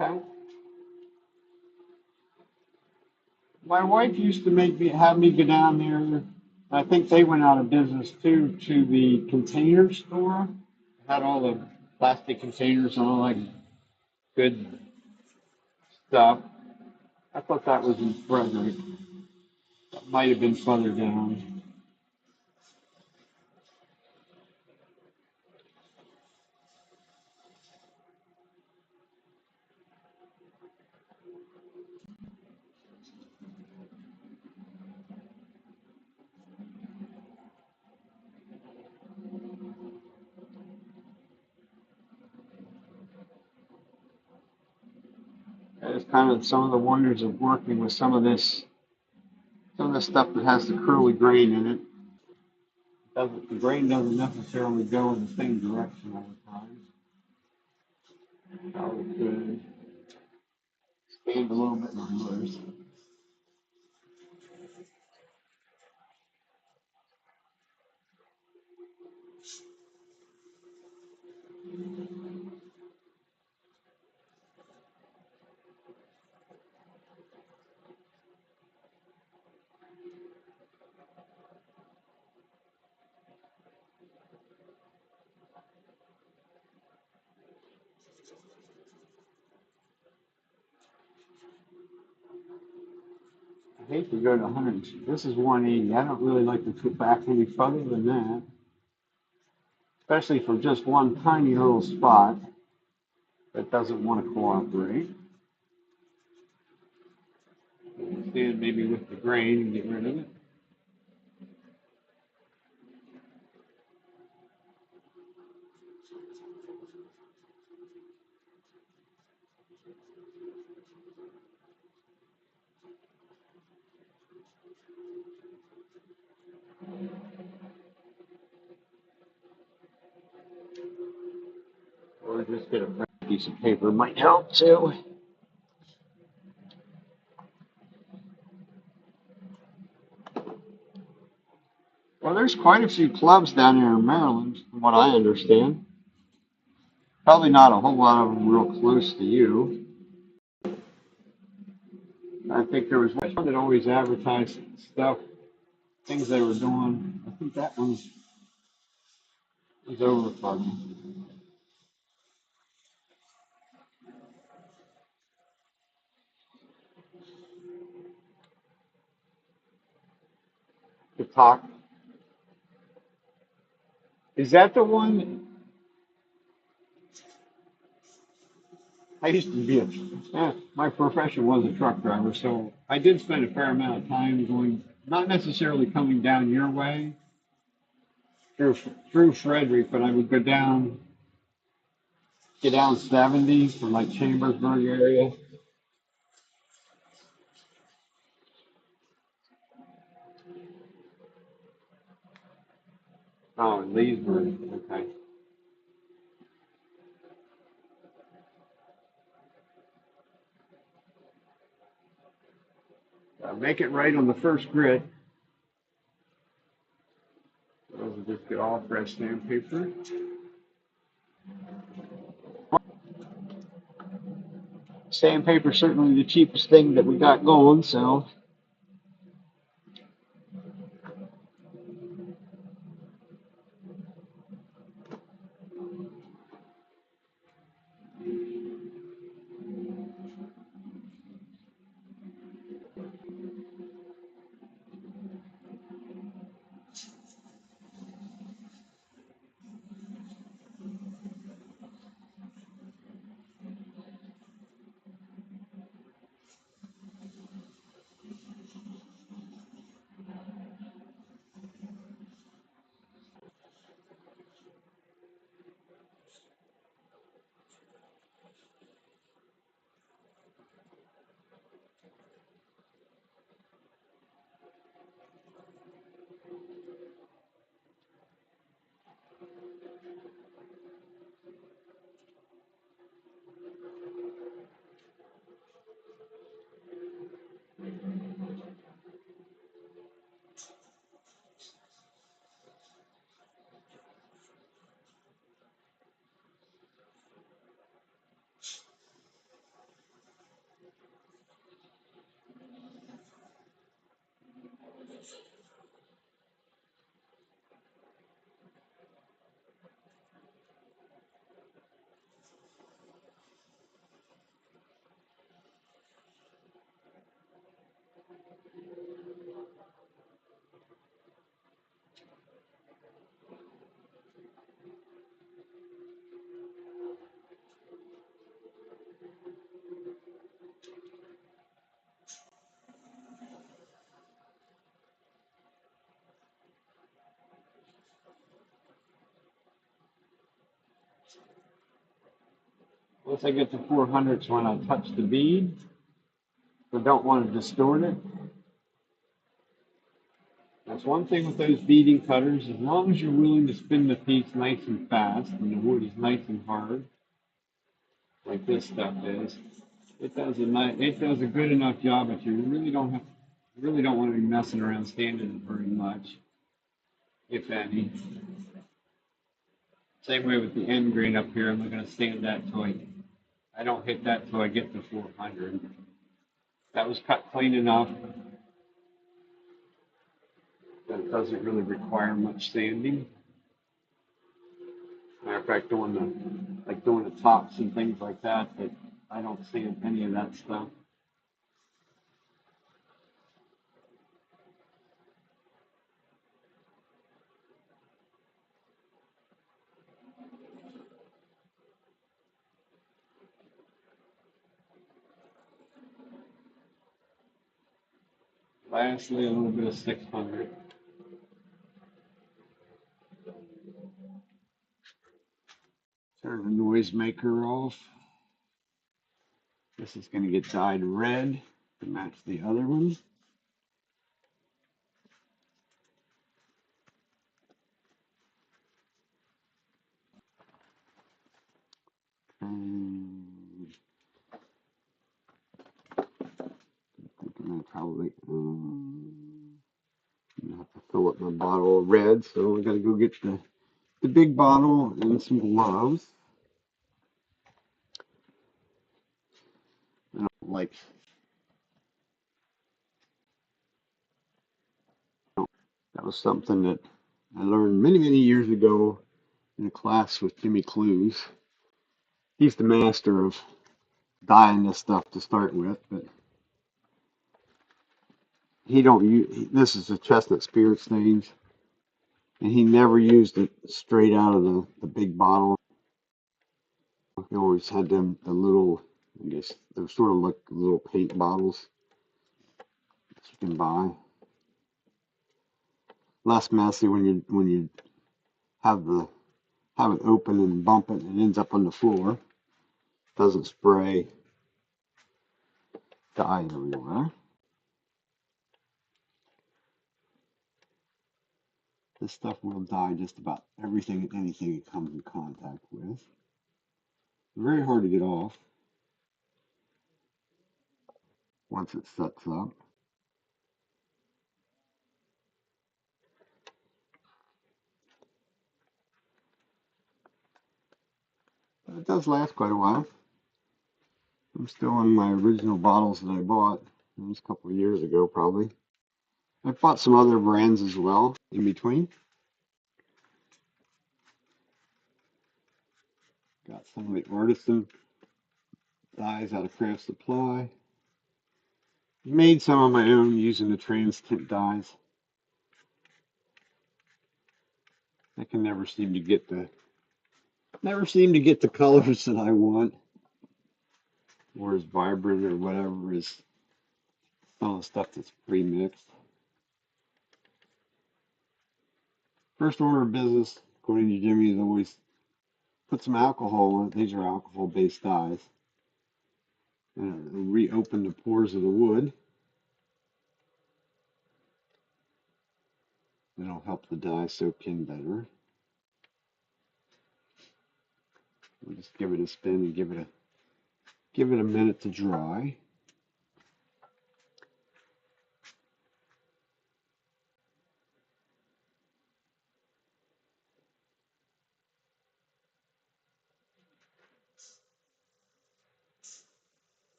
Okay. My wife used to make me have me go down there. I think they went out of business too, to the container store. Had all the plastic containers and all that good stuff. I thought that was in Frederick. That might have been further down. It's kind of some of the wonders of working with some of this stuff that has the curly grain in it. The grain doesn't necessarily go in the same direction all the time. So it could stand a little bit loose. I hate to go to 100. This is 180. I don't really like to put back any further than that, especially for just one tiny little spot that doesn't want to cooperate. Stand maybe with the grain and get rid of it. Or just get a fresh piece of paper might help too. Well, there's quite a few clubs down here in Maryland, from what I understand. Probably not a whole lot of them real close to you. I think there was one that always advertised stuff, things they were doing. I think that one was over from the talk. Is that the one? I used to be my profession was a truck driver, so I did spend a fair amount of time going, not necessarily coming down your way through through Frederick, but I would go down, get down 70 from like Chambersburg area. Oh, in Leesburg. Okay. Make it right on the first grid. Those will just get all fresh sandpaper. Sandpaper is certainly the cheapest thing that we got going, so once I get to 400s when I touch the bead, I don't want to distort it. That's one thing with those beading cutters, as long as you're willing to spin the piece nice and fast and the wood is nice and hard, like this stuff is, it does a good enough job, but you really don't want to be messing around sanding it very much, if any. Same way with the end grain up here, I'm not going to sand that till I don't hit that till I get to 400. That was cut clean enough that it doesn't really require much sanding. Matter of fact, doing the tops and things like that, that I don't sand any of that stuff. Lastly, a little bit of 600. Turn the noisemaker off. This is going to get dyed red to match the other one. And I think I'm probably have to fill up my bottle of red, so I got to go get the big bottle and some gloves. I don't like that was something that I learned many years ago in a class with Jimmy Clues. He's the master of dyeing this stuff to start with, but he don't use this is a chestnut spirit stains, and he never used it straight out of the big bottle. He always had them the little, I guess they're sort of like little paint bottles that you can buy. Less messy when you have the have it open and bump it and it ends up on the floor. Doesn't spray dye everywhere. This stuff will dye just about everything and anything it comes in contact with. Very hard to get off once it sets up. But it does last quite a while. I'm still on my original bottles that I bought. It was a couple of years ago, probably. I bought some other brands as well in between. Got some of the artisan dyes out of Craft Supply. Made some of my own using the trans tint dyes. I can never seem to get the colors that I want, or as vibrant or whatever as some of the stuff that's pre-mixed. First order of business, according to Jimmy, is always put some alcohol in it. These are alcohol-based dyes. And it'll reopen the pores of the wood. It'll help the dye soak in better. We'll just give it a spin and give it a minute to dry.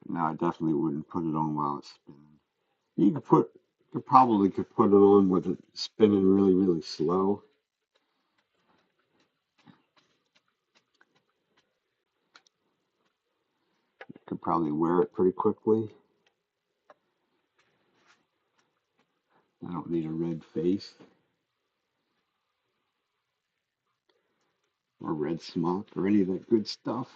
Now I definitely wouldn't put it on while it's spinning. You probably could put it on with it spinning really, really slow. You could probably wear it pretty quickly. I don't need a red face or red smock or any of that good stuff.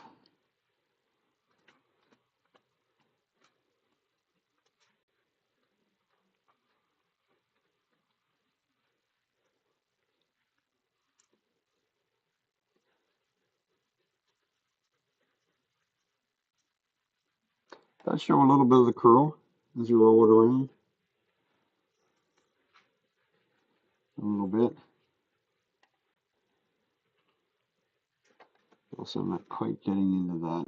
Does show a little bit of the curl as you roll it around. A little bit. Also not quite getting into that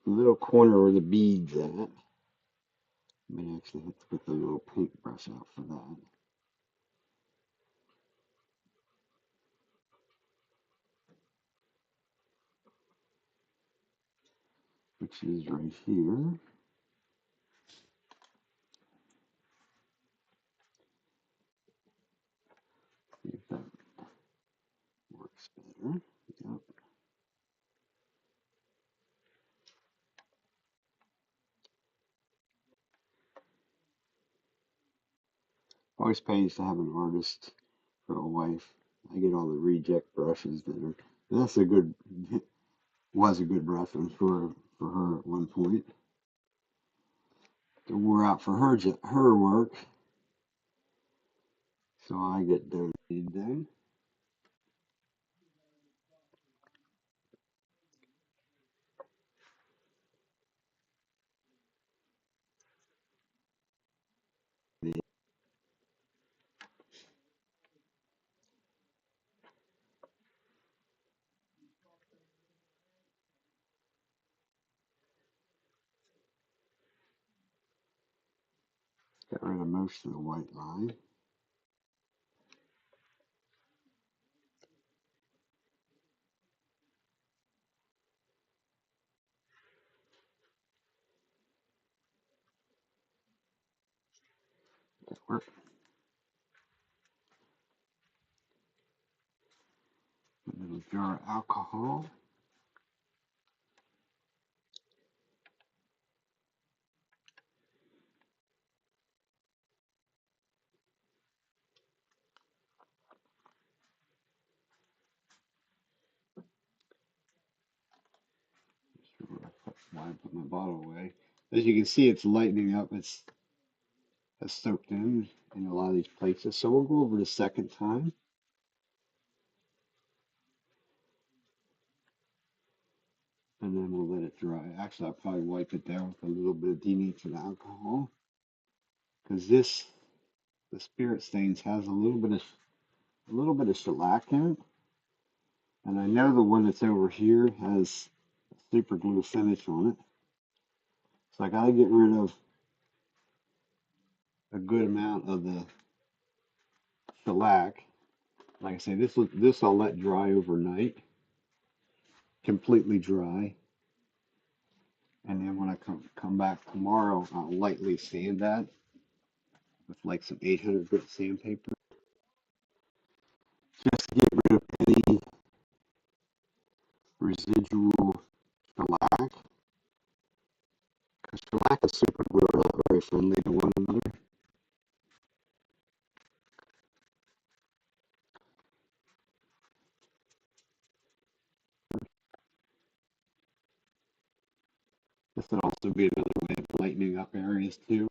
little corner where the bead's at. I may actually have to get the little paintbrush out for that. Which is right here. See if that works better. Yep. Always pays to have an artist for a wife. I get all the reject brushes that are. That's a good. Was a good reference for her at one point. It wore out for her work, so I get donated then. Got rid of most of the white line. That worked. A little jar of alcohol. Why I put my bottle away. As you can see, it's lightening up. It's soaked in a lot of these places. So we'll go over the second time, and then we'll let it dry. Actually, I'll probably wipe it down with a little bit of denatured alcohol, because the spirit stains has a little bit of shellac in it, and I know the one that's over here has super glue finish on it. So I gotta get rid of a good amount of the shellac. Like I say, this I'll let dry overnight, completely dry. And then when I come back tomorrow, I'll lightly sand that with like some 800 grit sandpaper, just to get rid of any residual shellac. Because shellac and super glue are not very friendly to one another. This would also be another way of lightening up areas too.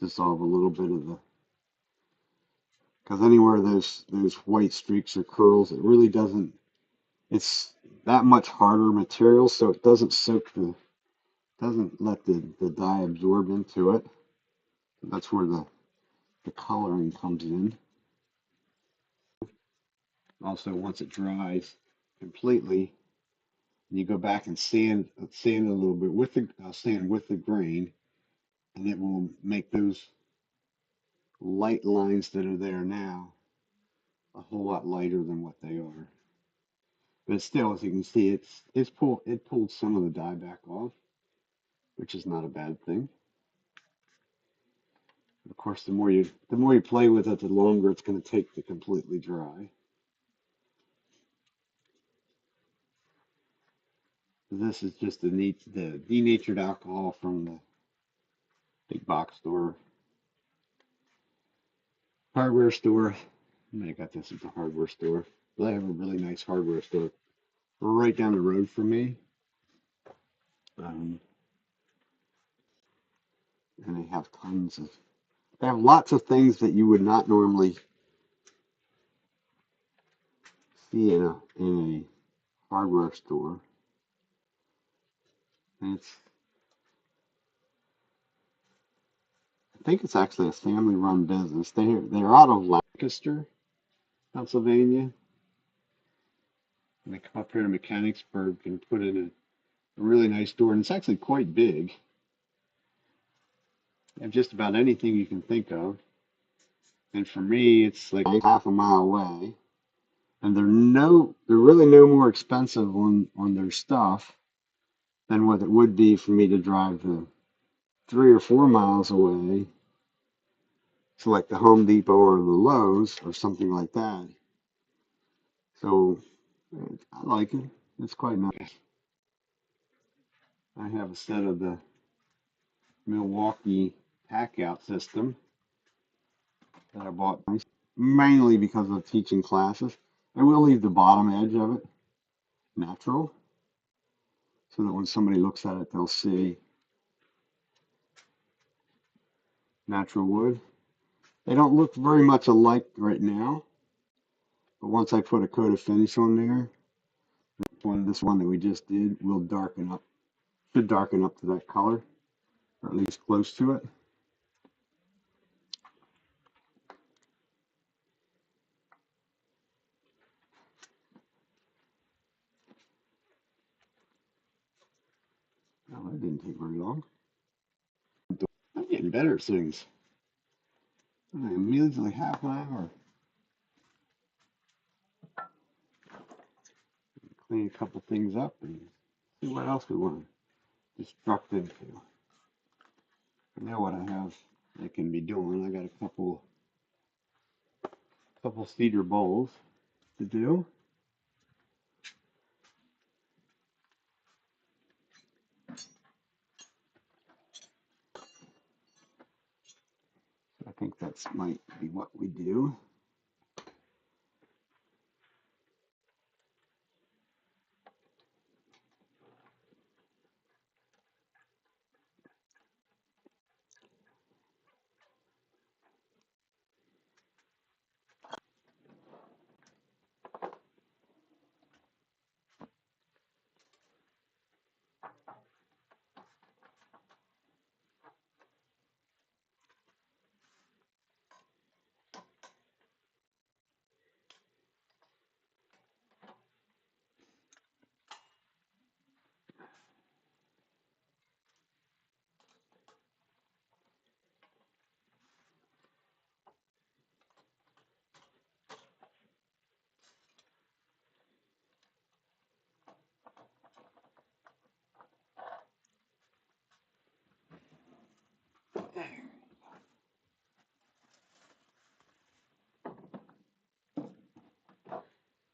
Dissolve a little bit of the, because anywhere there's white streaks or curls, it really doesn't. It's that much harder material, so it doesn't doesn't let the dye absorb into it. That's where the coloring comes in. Also, once it dries completely, you go back and sand a little bit with the sand with the grain, and it will make those light lines that are there now a whole lot lighter than what they are. But still, as you can see, it pulled some of the dye back off, which is not a bad thing. Of course, the more you play with it, the longer it's going to take to completely dry. This is just the denatured alcohol from the big box store, hardware store. I may have got this at the hardware store. They have a really nice hardware store right down the road from me. Um, and they have lots of things that you would not normally see in a hardware store. And I think it's actually a family-run business. They're out of Lancaster, Pennsylvania. And they come up here to Mechanicsburg and put in a really nice store, and it's actually quite big. They have just about anything you can think of. And for me, it's like half a mile away. And they're really no more expensive on their stuff than what it would be for me to drive the 3 or 4 miles away to like the Home Depot or the Lowe's or something like that. So I like it. It's quite nice. I have a set of the Milwaukee pack out system that I bought mainly because of teaching classes. I will leave the bottom edge of it natural so that when somebody looks at it, they'll see natural wood. They don't look very much alike right now, but once I put a coat of finish on there, this one that we just did will darken up, should darken up to that color, or at least close to it. Oh, that didn't take very long. I'm getting better at things. I immediately half an hour. Clean a couple things up and see what else we want to destruct into. I know what I have I can be doing. I got a couple cedar bowls to do. I think that might be what we do.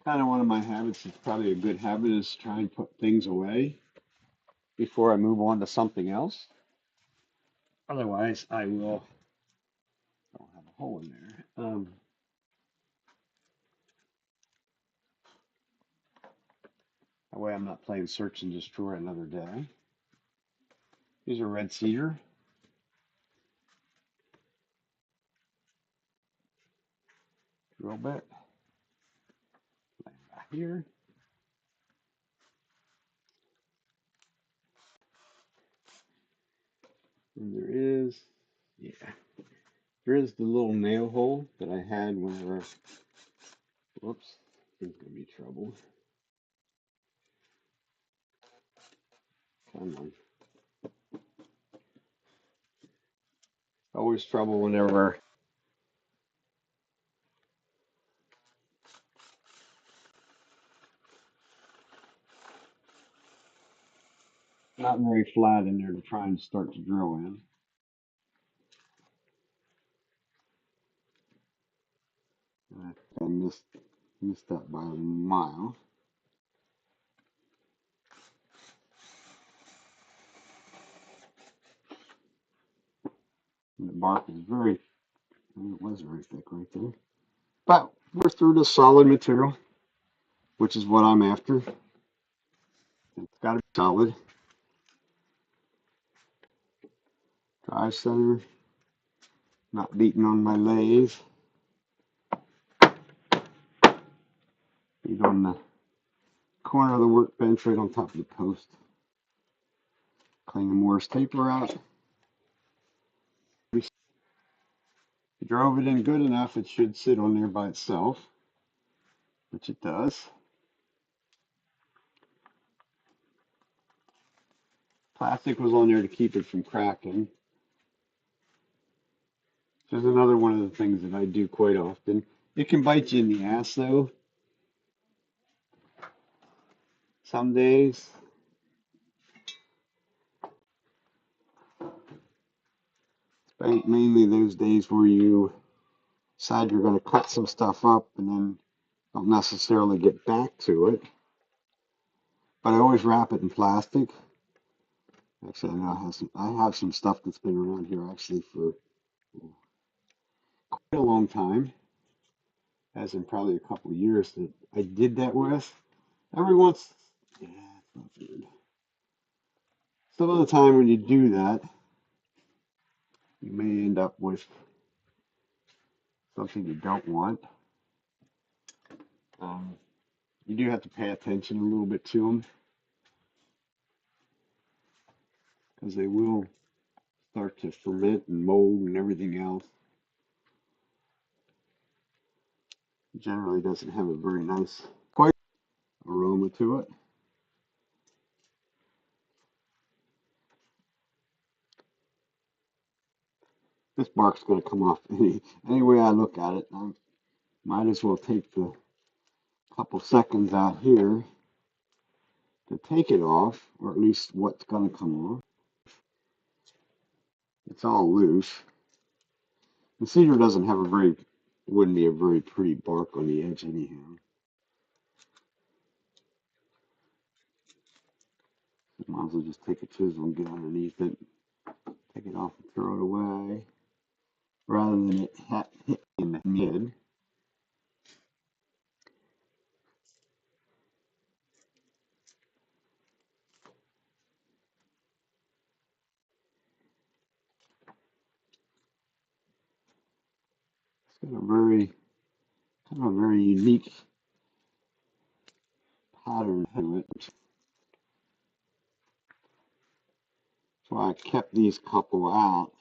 Kind of one of my habits. It's probably a good habit is to try and put things away before I move on to something else. Otherwise, I will. I'll have a hole in there. That way, I'm not playing search and destroy another day. These are red cedar. Drill bit. Lay it back here. And there is, yeah, there is the little nail hole that I had whenever. Whoops, there's gonna be trouble. Come on. Always trouble whenever. Not very flat in there to try and start to drill in. I missed that by a mile. And the bark is very, it was very thick right there. But we're through the solid material, which is what I'm after. It's got to be solid. Drive center, not beating on my lathe. Beat on the corner of the workbench right on top of the post. Clean the Morse taper out. If you drove it in good enough, it should sit on there by itself, which it does. Plastic was on there to keep it from cracking. There's another one of the things that I do quite often. It can bite you in the ass though. Some days. Mainly those days where you decide you're going to cut some stuff up and then don't necessarily get back to it. But I always wrap it in plastic. Actually, I know I have some stuff that's been around here actually for quite a long time, as in probably a couple of years that I did that with. Every once, yeah, it's not good. Some of the time when you do that, you may end up with something you don't want. Um, you do have to pay attention a little bit to them because they will start to ferment and mold and everything else. It generally doesn't have a very nice quite aroma to it. This bark's going to come off any way I look at it. I might as well take the couple seconds out here to take it off, or at least what's going to come off. It's all loose. The cedar doesn't have wouldn't be a very pretty bark on the edge anyhow. Might as well just take a chisel and get underneath it, take it off and throw it away, rather than it hit in the mid. It's got a very unique pattern to it. That's why I kept these couple out.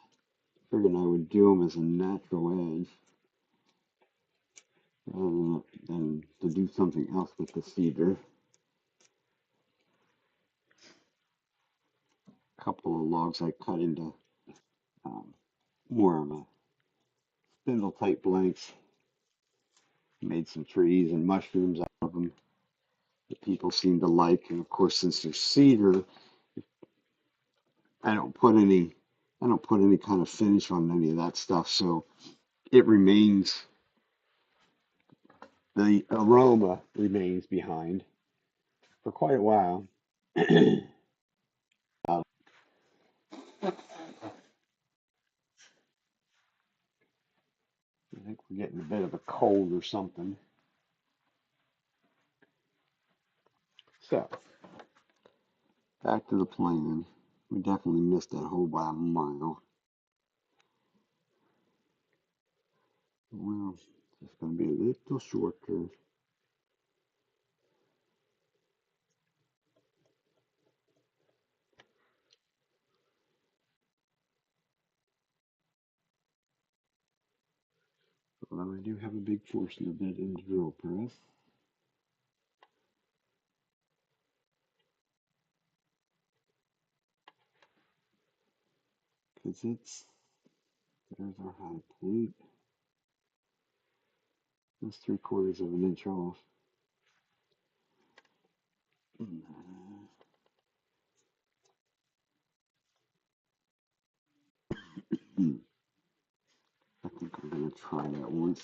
Figured I would do them as a natural edge rather than to do something else with the cedar. A couple of logs I cut into more of a spindle type blanks. Made some trees and mushrooms out of them that people seem to like. And of course, since they're cedar, I don't put any kind of finish on any of that stuff, so it remains the aroma remains behind for quite a while. I think we're getting a bit of a cold or something. So, back to the plan. We definitely missed that hole by a mile. Well, it's going to be a little shorter. Although I do have a big portion of it in the drill press. Because there's our high point. That's 3/4 of an inch off. I think I'm going to try that once.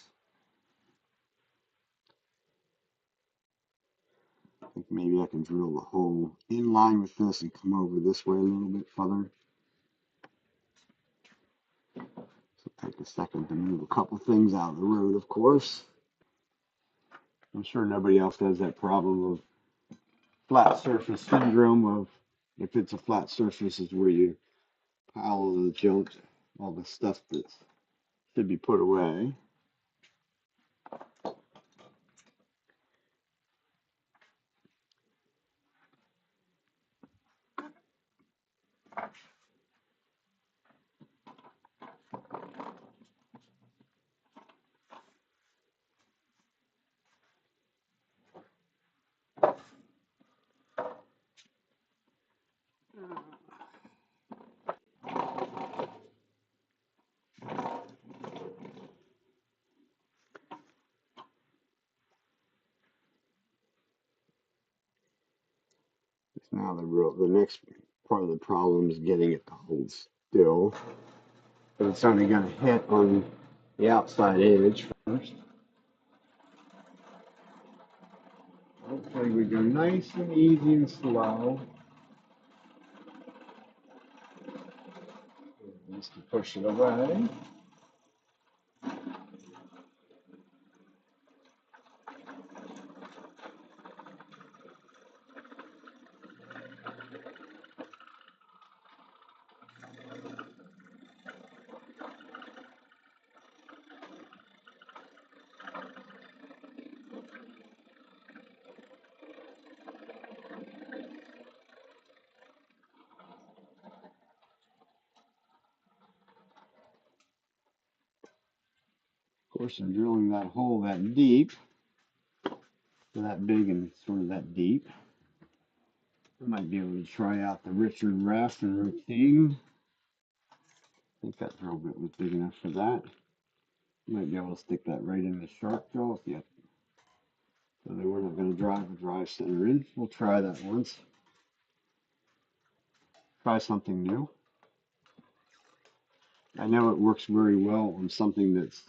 I think maybe I can drill the hole in line with this and come over this way a little bit further. So take a second to move a couple things out of the road, of course. I'm sure nobody else has that problem of flat surface syndrome of if it's a flat surface is where you pile all the junk, all the stuff that should be put away. Now the next part of the problem is getting it to hold still. But it's only going to hit on the outside edge first. Hopefully we go nice and easy and slow. Just to push it away. Of course, I'm drilling that hole that deep, that big and sort of that deep. I might be able to try out the Richard Rafton routine. I think that drill bit was big enough for that. Might be able to stick that right in the sharp jaws. Yep. So they were not going to drive center in. We'll try that once. Try something new. I know it works very well on something that's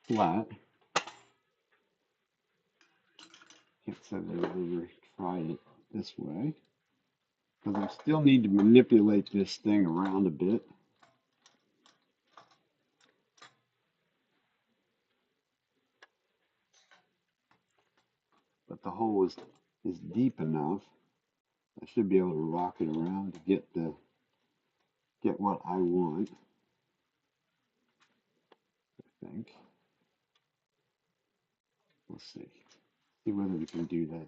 flat. Can't say that I've ever tried it this way. Because I still need to manipulate this thing around a bit. But the hole is deep enough. I should be able to rock it around to get what I want. I think. We'll see. See whether we can do that.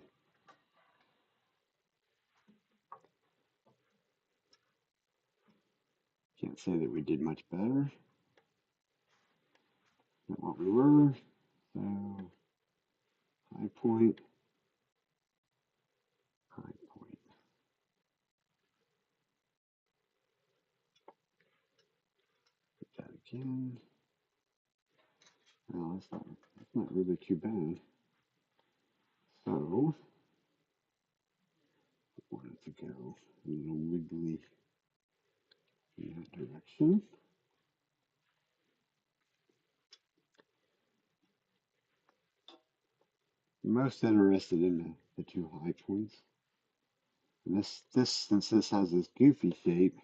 Can't say that we did much better than what we were. So high point, high point. Put that again. Well, that's not really too bad. So I want it to go a little wiggly in that direction. most interested in the two high points. And since this has this goofy shape,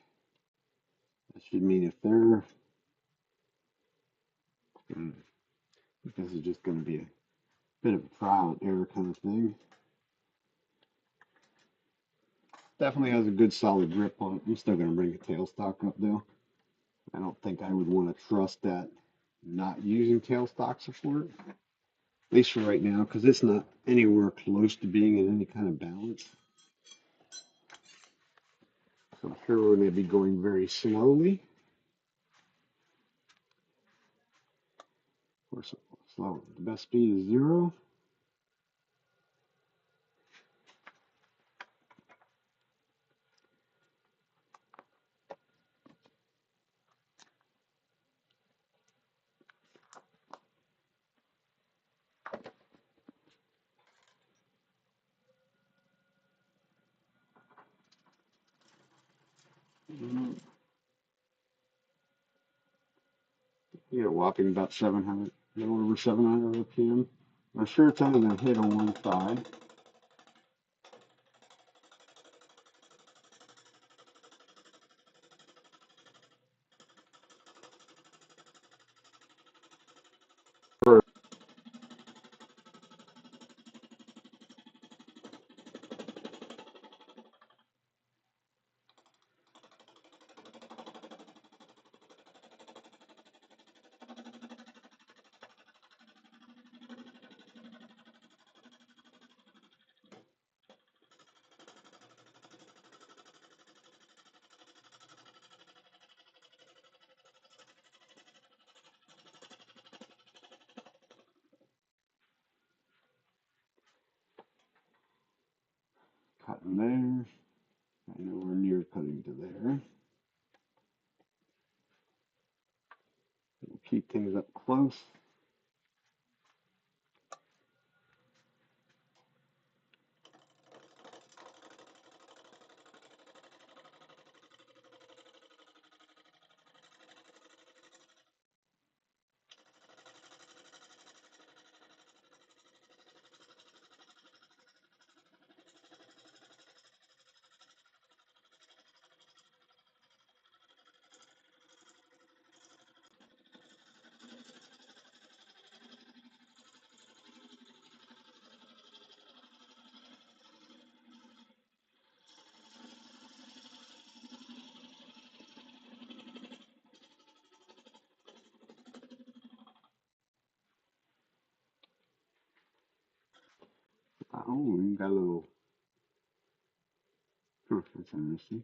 that should mean if they're, this is just going to be a bit of a trial and error kind of thing. Definitely has a good solid grip on it. I'm still going to bring the tailstock up though. I don't think I would want to trust that not using tailstock support, at least for right now, because it's not anywhere close to being in any kind of balance. So I'm sure we're going to be going very slowly. Of course, slow. The best speed is 0. Yeah, whopping about 700, a little over 700 RPM. I'm sure it's only going to hit on one side. Cutting there. Nowhere near cutting to there. We'll keep things up close. Oh, we got a little. That's interesting.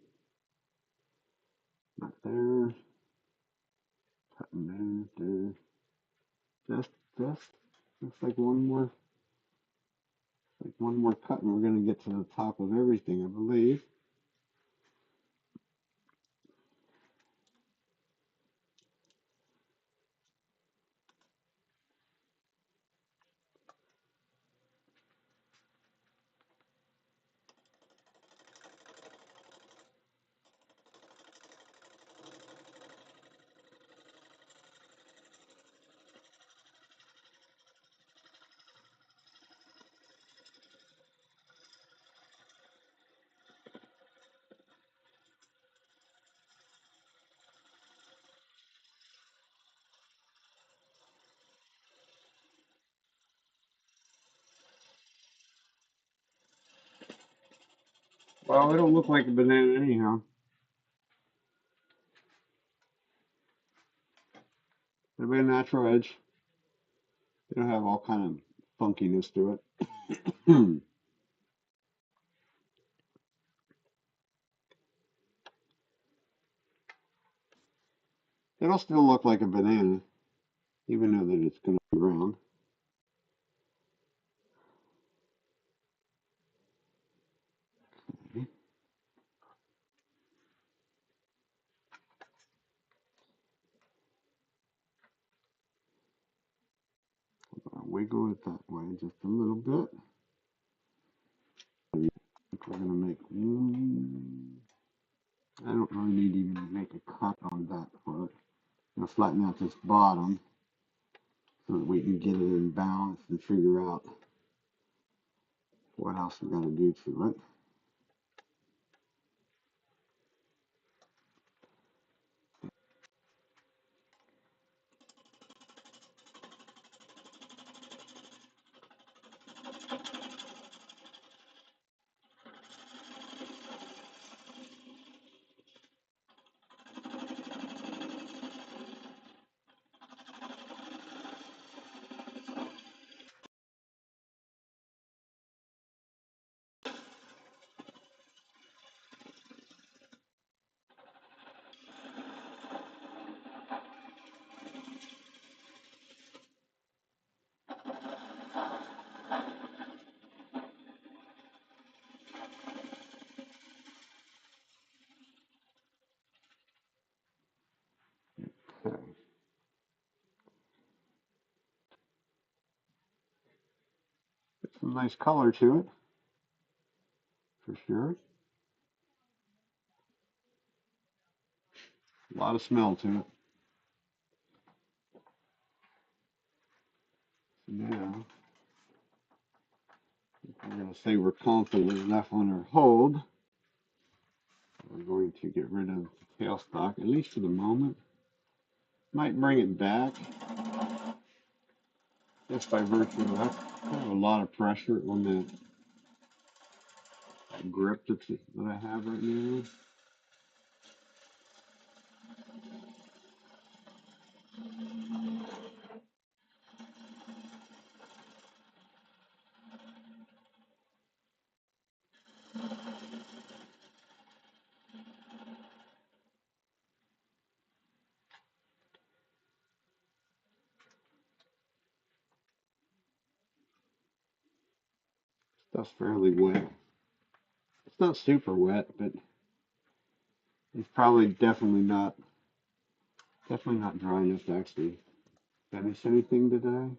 Not there. Cutting there. Just. It's like one more. Like one more cut, and we're going to get to the top of everything, I believe. Well, it'll look like a banana anyhow. It'll be a natural edge. It'll have all kind of funkiness to it. It'll still look like a banana, even though that it's going to be round. Okay. I'll wiggle it that way just a little bit. I think we're going to make one. I don't really need to even make a cut on that part. I'm going to flatten out this bottom so that we can get it in balance and figure out what else we got to do to it. Okay. Get some nice color to it, for sure. A lot of smell to it. So now, we're going to say we're confident enough on our hold. We're going to get rid of the tailstock, at least for the moment. Might bring it back, just by virtue of that's kind of a lot of pressure on that grip that I have right now. Stuff's fairly wet. It's not super wet, but it's probably definitely not dry enough to actually finish anything today.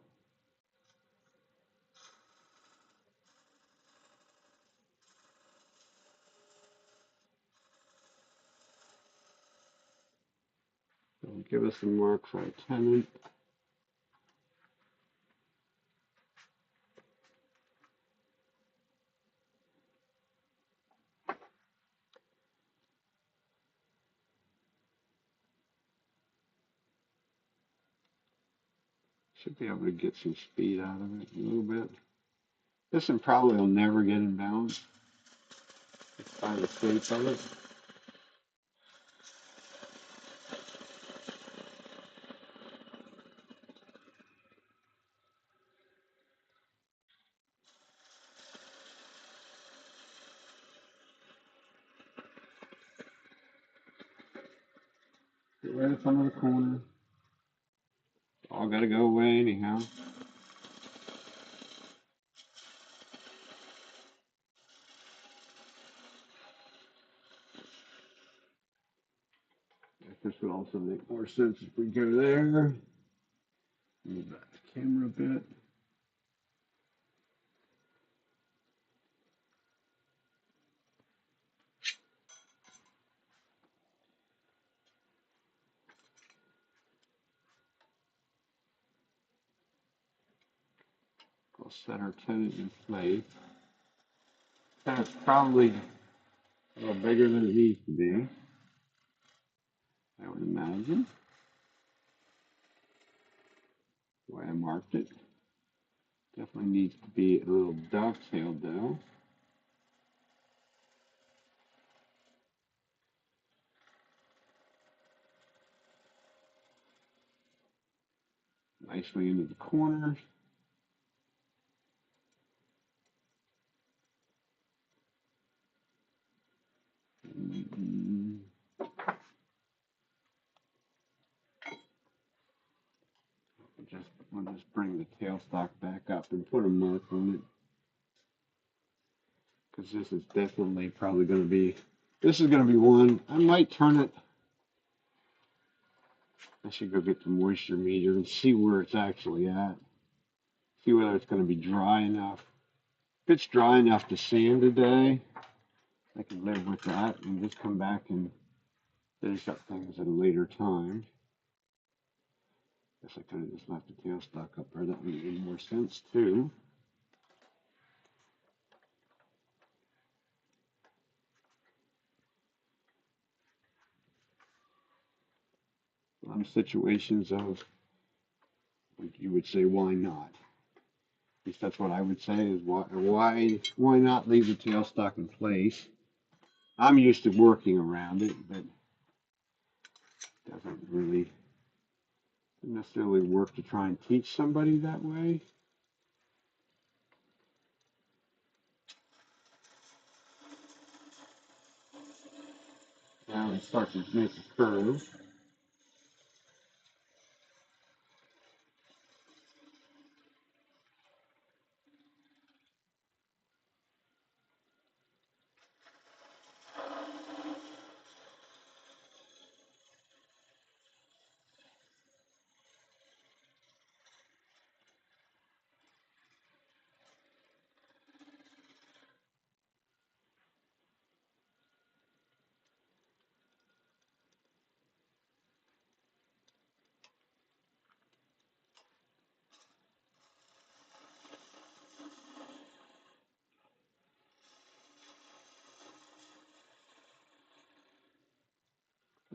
So give us some mark for a tenant. Should be able to get some speed out of it a little bit. This one probably will never get in balance. Just by the shape of it. Get right in front of the corner. All got to go away anyhow. This would also make more sense if we go there. Move back the camera a bit. We'll set our tenant in place. That's probably a little bigger than it needs to be, I would imagine. The way I marked it. Definitely needs to be a little dovetailed though. Nicely into the corners. We'll just bring the tailstock back up and put a mark on it. Because this is definitely probably going to be, this is going to be one. I might turn it. I should go get the moisture meter and see where it's actually at. See whether it's going to be dry enough. If it's dry enough to sand today, I can live with that and just come back and finish up things at a later time. Guess I could have just left the tailstock up there. That would have made more sense too. a lot of situations of, like you would say, why not? At least that's what I would say is why not leave the tailstock in place? I'm used to working around it, but it doesn't really necessarily work to try and teach somebody that way. Now it starts to make a curve.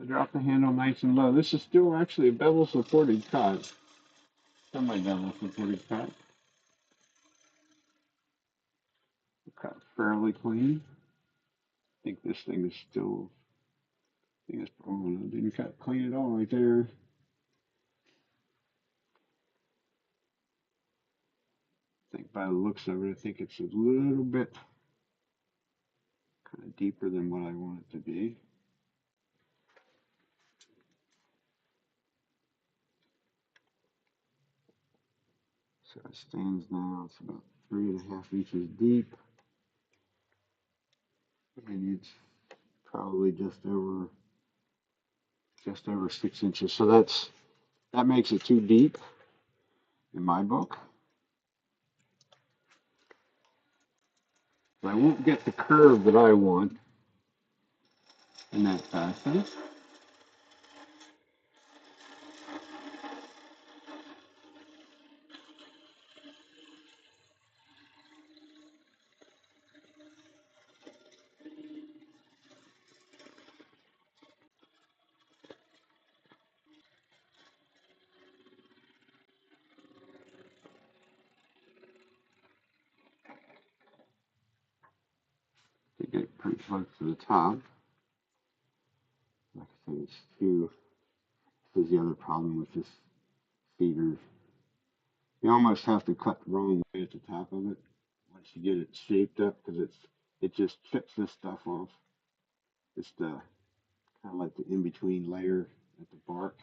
I drop the handle nice and low. This is still actually a bevel supported cut. Semi bevel supported cut. Cut fairly clean. I think this thing is still. I think it's probably didn't cut clean at all right there. I think by the looks of it, I think it's a little bit kind of deeper than what I want it to be. So it stands now, it's about 3.5 inches deep. And it's probably just over 6 inches. So that makes it too deep in my book. But I won't get the curve that I want in that fashion. To get pretty close to the top. Like I said, this is the other problem with this feeder. You almost have to cut the wrong way at the top of it once you get it shaped up because it just chips this stuff off. It's the kind of like the in-between layer at the bark.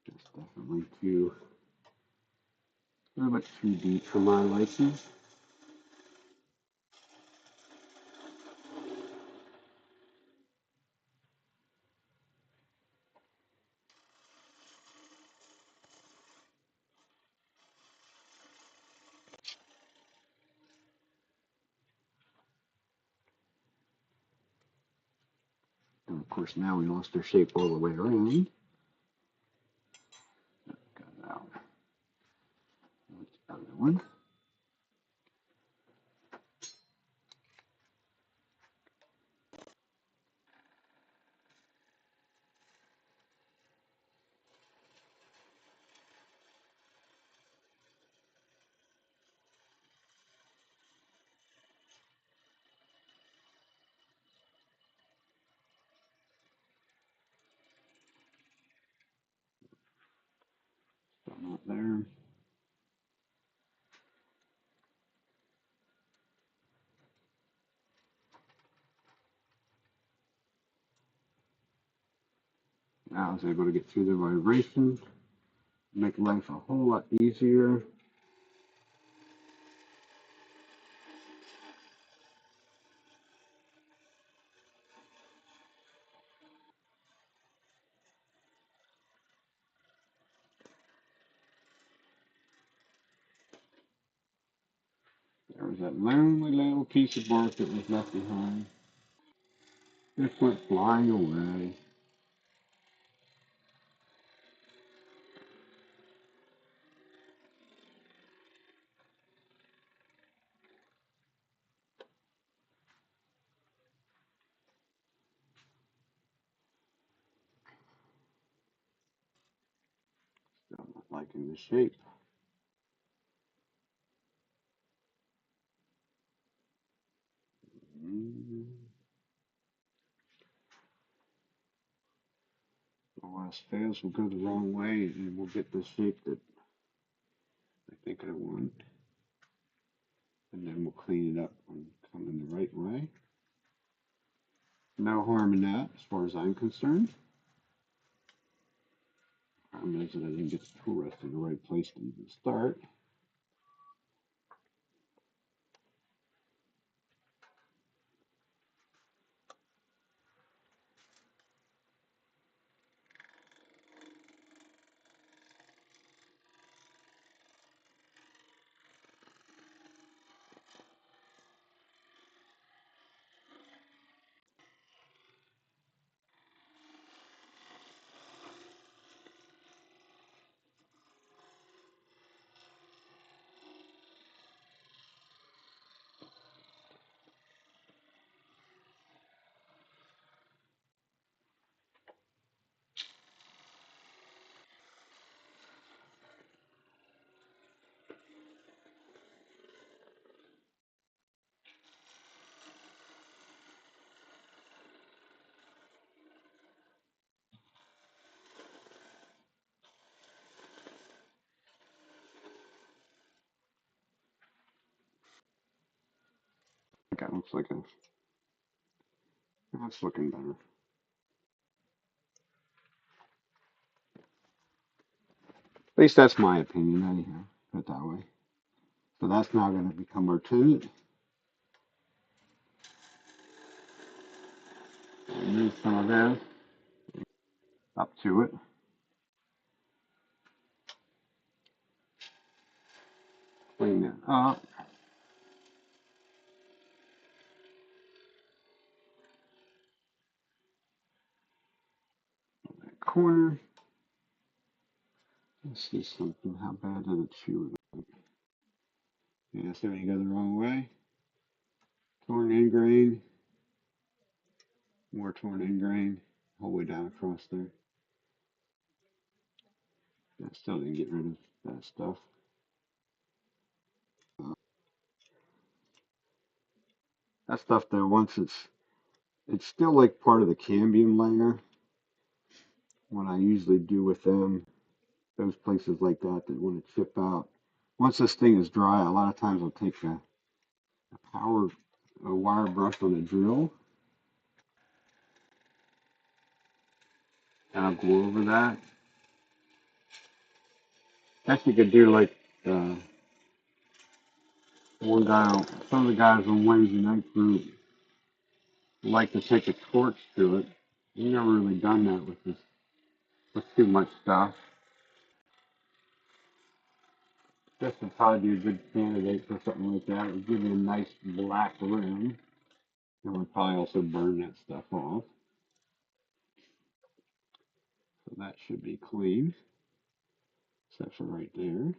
It's definitely a little bit too deep for my liking. And of course now we lost our shape all the way around. Got it out. Let's the other one. So not there. Now I was able to get through the vibration, make life a whole lot easier. There was that lonely little piece of bark that was left behind. Just went flying away. back into shape. The last fails will go the wrong way and we'll get the shape that I think I want. And then we'll clean it up and come in the right way. No harm in that as far as I'm concerned. Problem is that I didn't get the tool rest in the right place to even start. That looks like that's looking better. At least that's my opinion anyhow, put it that way. So that's now going to become our tenant. Remove some of that up to it. Clean that up. That corner. Let's see something. How bad did it chew it? Yeah, so you go the wrong way. Torn end grain. More torn end grain. Whole way down across there. That still didn't get rid of that stuff. That stuff there, once it's still like part of the cambium layer. What I usually do with them, those places like that that want to chip out. Once this thing is dry, a lot of times I'll take a wire brush on a drill, and I'll go over that. Guess you could do like uh, one guy, some of the guys on Wednesday night group like to take a torch to it. I've never really done that with too much stuff. This would probably be a good candidate for something like that. It would give you a nice black rim. It would probably also burn that stuff off. So that should be clean, except for right there.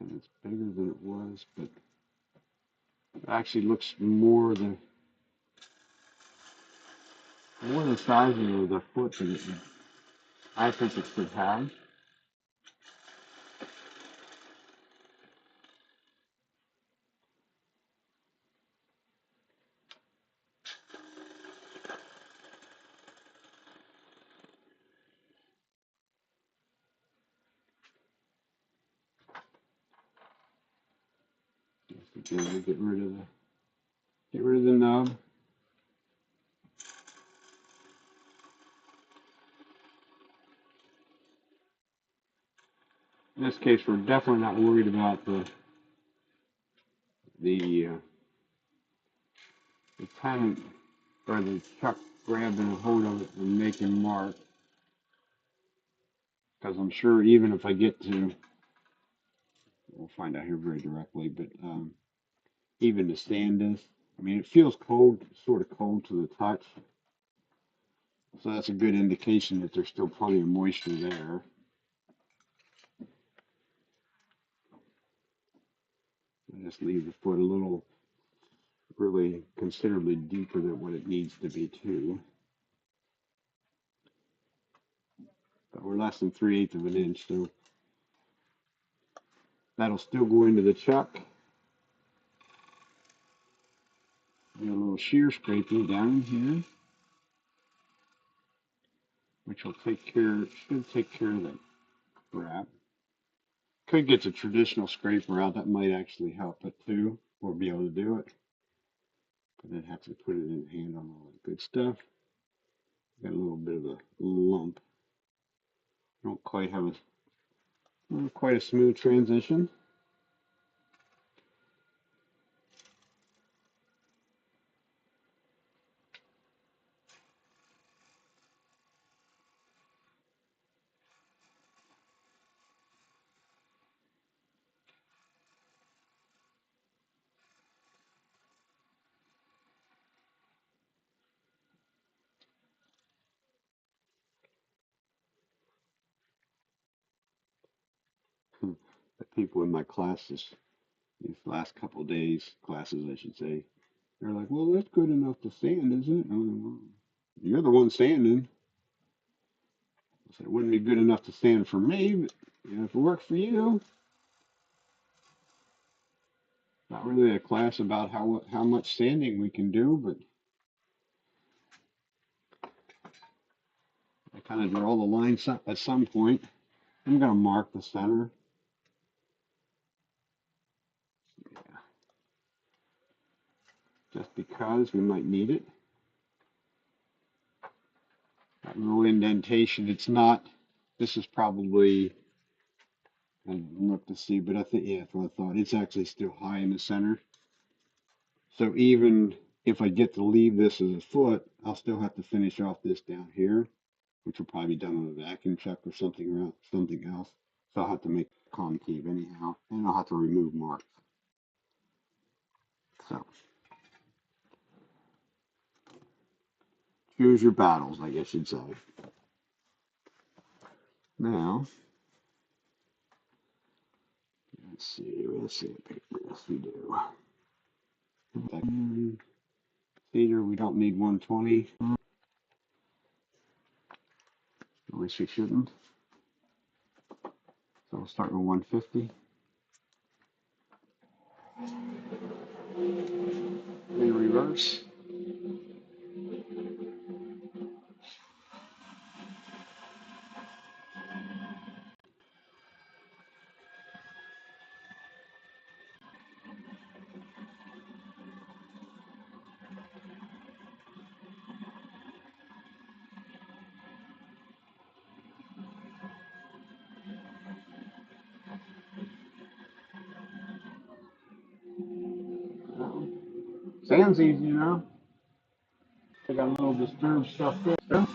And it's bigger than it was, but it actually looks more the size of the foot than I think it should have. Again, get rid of the nub. In this case, we're definitely not worried about the tenant or the chuck grabbing a hold of it and making mark. Because I'm sure even if I get to, we'll find out here very directly, but even to stand this, I mean, it feels cold, sort of cold to the touch. So that's a good indication that there's still plenty of moisture there. I just leave the foot a little, really considerably deeper than what it needs to be too. But we're less than 3/8 of an inch, so that'll still go into the chuck. Do a little shear scraping down here, which will should take care of that crap. Could get the traditional scraper out, that might actually help it too, or be able to do it. But then have to put it in hand on all that good stuff. Got a little bit of a lump. Don't quite have quite a smooth transition. The people in my classes, these last couple of days, classes I should say, they're like, well, that's good enough to sand, isn't it? I'm like, well, you're the one sanding. I said, it wouldn't be good enough to sand for me, but if it works for you. Not really a class about how much sanding we can do, but I kind of draw the lines at some point. I'm going to mark the center. Yeah, just because we might need it. That little indentation, it's not, this is probably, I didn't look to see, but I think, yeah, that's what I thought. It's actually still high in the center. So even if I get to leave this as a foot, I'll still have to finish off this down here, which will probably be done on a vacuum chuck or something else. So I'll have to make it concave anyhow, and I'll have to remove marks. So choose your battles, I guess you'd say. Now, let's see what paper. Yes, we do. Cedar, we don't need 120. At least we shouldn't. So we'll start with 150. In reverse. Sounds easy, you know. I got a little disturbed stuff there.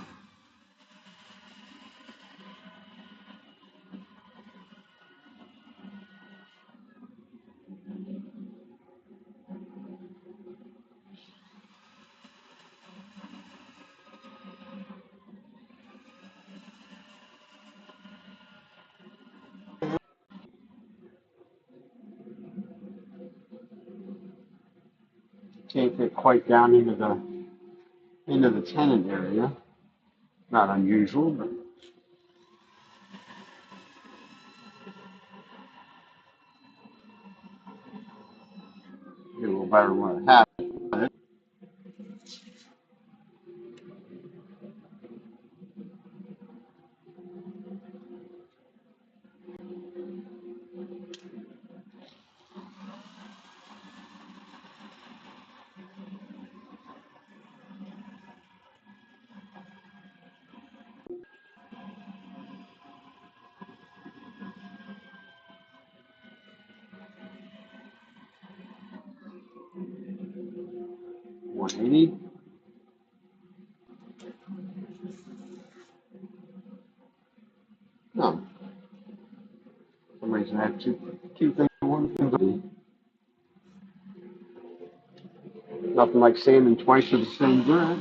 Can't get quite down into the tenon area. Not unusual, but get a little better when I have it. 180. No, for some reason I have two things. One thing. Nothing like sanding twice with the same grit.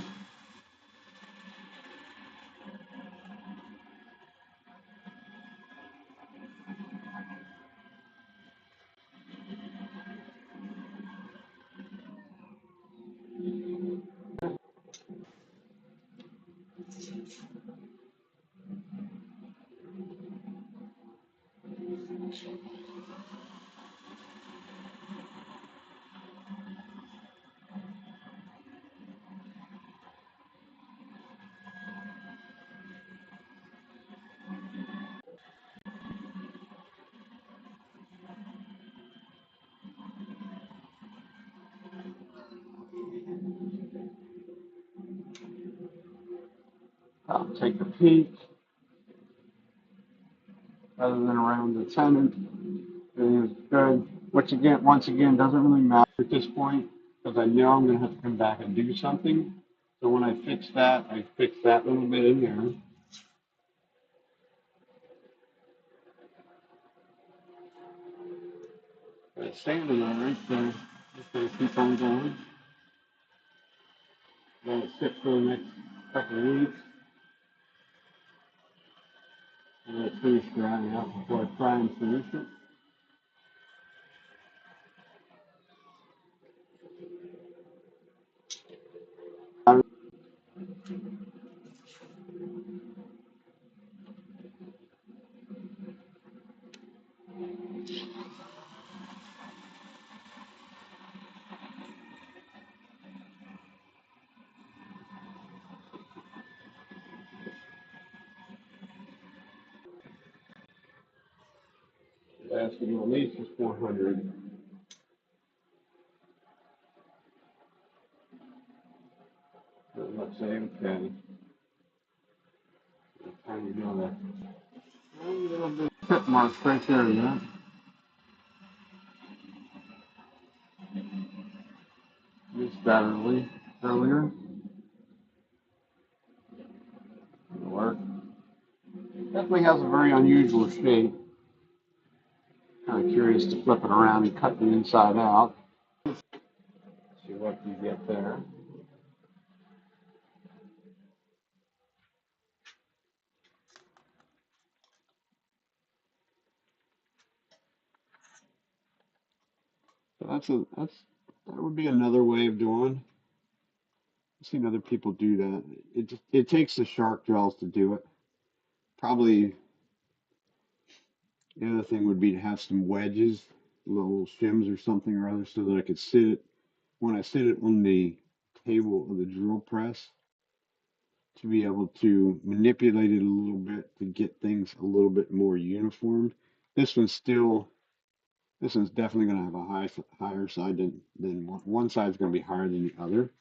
take a peek other than around the tenant. Everything is good. Which again, once again, doesn't really matter at this point because I know I'm going to have to come back and do something. So when I fix that little bit in there. But it's standing all right, so just going to keep on going. Let it sit for the next couple of weeks. And let it finish drying out before I try and finish it. Asking at least is 400. But let's say, okay, how do you know that? A little bit of tip marks right there, yeah. Missed that earlier. It'll work. Definitely has a very unusual shape. Kind of curious to flip it around and cut the inside out. See what you get there. So that would be another way of doing. I've seen other people do that. It takes the shark gels to do it. Probably the other thing would be to have some wedges, little shims or something or other, so that I could sit it when I sit it on the table of the drill press to be able to manipulate it a little bit to get things a little bit more uniform. This one's still this one's definitely going to have a higher side than one side's going to be higher than the other,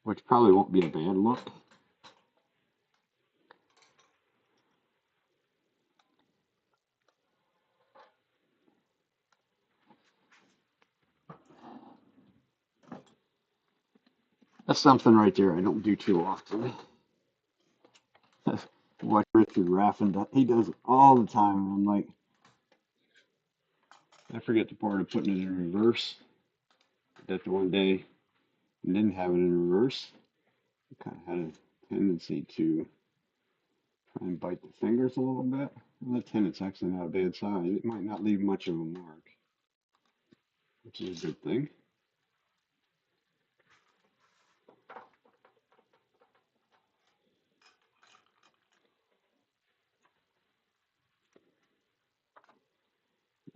which probably won't be a bad look. That's something right there I don't do too often. Watch Richard Raffin. He does it all the time. And I'm like, I forget the part of putting it in reverse. That the one day I didn't have it in reverse. I kind of had a tendency to try and bite the fingers a little bit. Well, that tenant's actually not a bad size. It might not leave much of a mark, which is a good thing.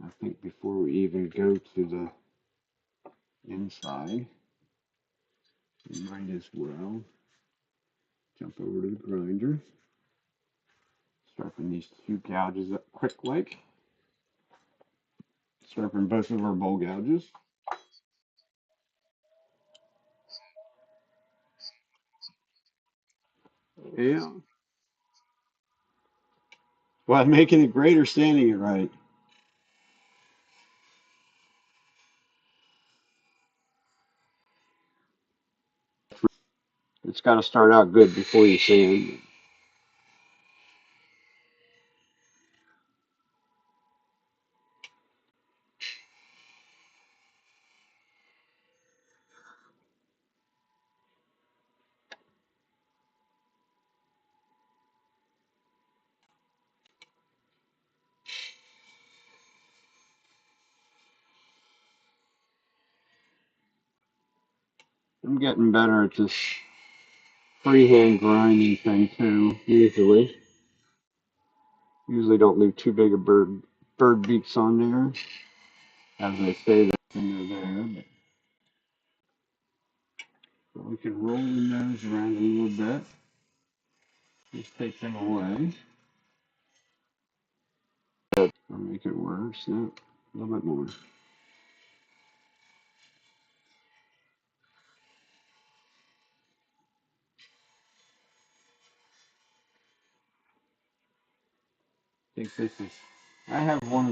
I think before we even go to the inside, we might as well jump over to the grinder. Sharpen these two gouges up quick like. Sharpen both of our bowl gouges. Yeah. Well, making it great or standing it right. It's got to start out good before you sand. I'm getting better at this freehand grinding thing too. Usually don't leave too big a bird beaks on there. As I say, that finger there. But we can roll the nose around a little bit. Just take them away. Or make it worse. No, a little bit more. think this is. I have one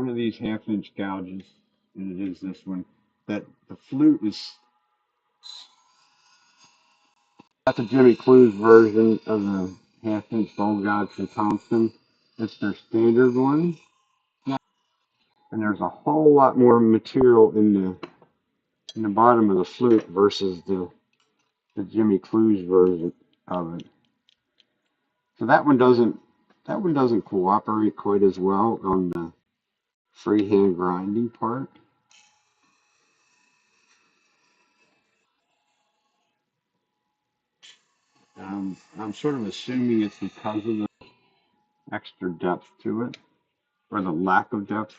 of these half-inch gouges, and it is this one. That the flute is that's a Jimmy Clues version of the half-inch bowl gouge from Thompson. It's their standard one, and there's a whole lot more material in the bottom of the flute versus the Jimmy Clues version of it. So that one doesn't cooperate quite as well on the freehand grinding part. I'm sort of assuming it's because of the extra depth to it, or the lack of depth.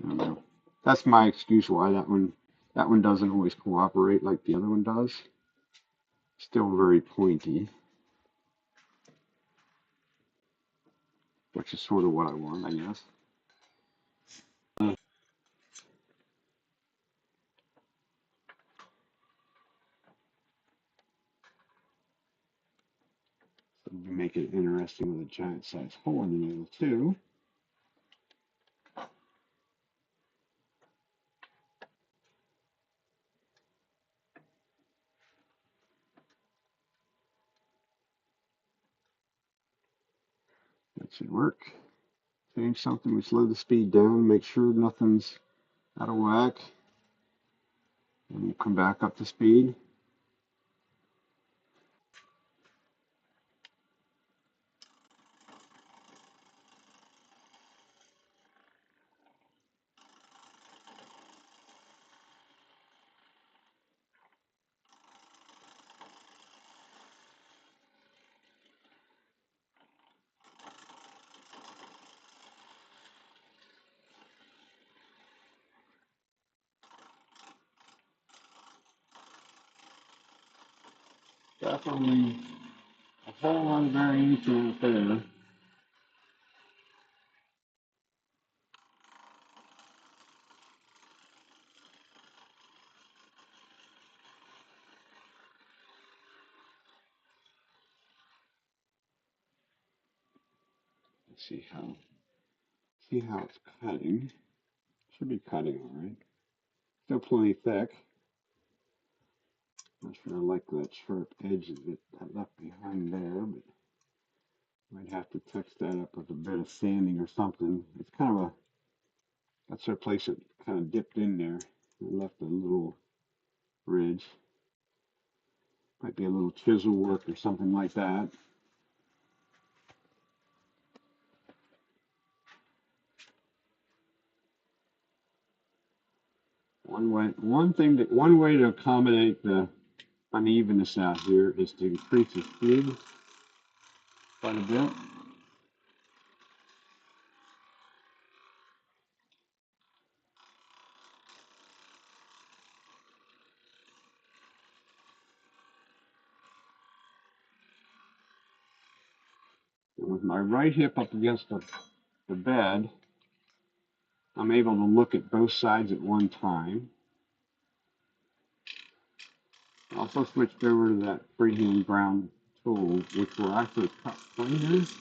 I don't know. That's my excuse why that one doesn't always cooperate like the other one does. Still very pointy, which is sort of what I want, I guess. So make it interesting with a giant size hole in the middle too. That should work. Change something, we slow the speed down, make sure nothing's out of whack, and we'll come back up to speed. Definitely a whole lot of variation out there. Let's see how it's cutting. Should be cutting all right. Still plenty thick. Not sure I like that sharp edge that left behind there, but might have to touch that up with a bit of sanding or something. It's kind of a that's their place it kind of dipped in there and left a little ridge. Might be a little chisel work or something like that. One way to accommodate the unevenness out here is to increase the speed quite a bit. And with my right hip up against the bed, I'm able to look at both sides at one time. I also switched over to that freehand ground tool, which will actually cut fingers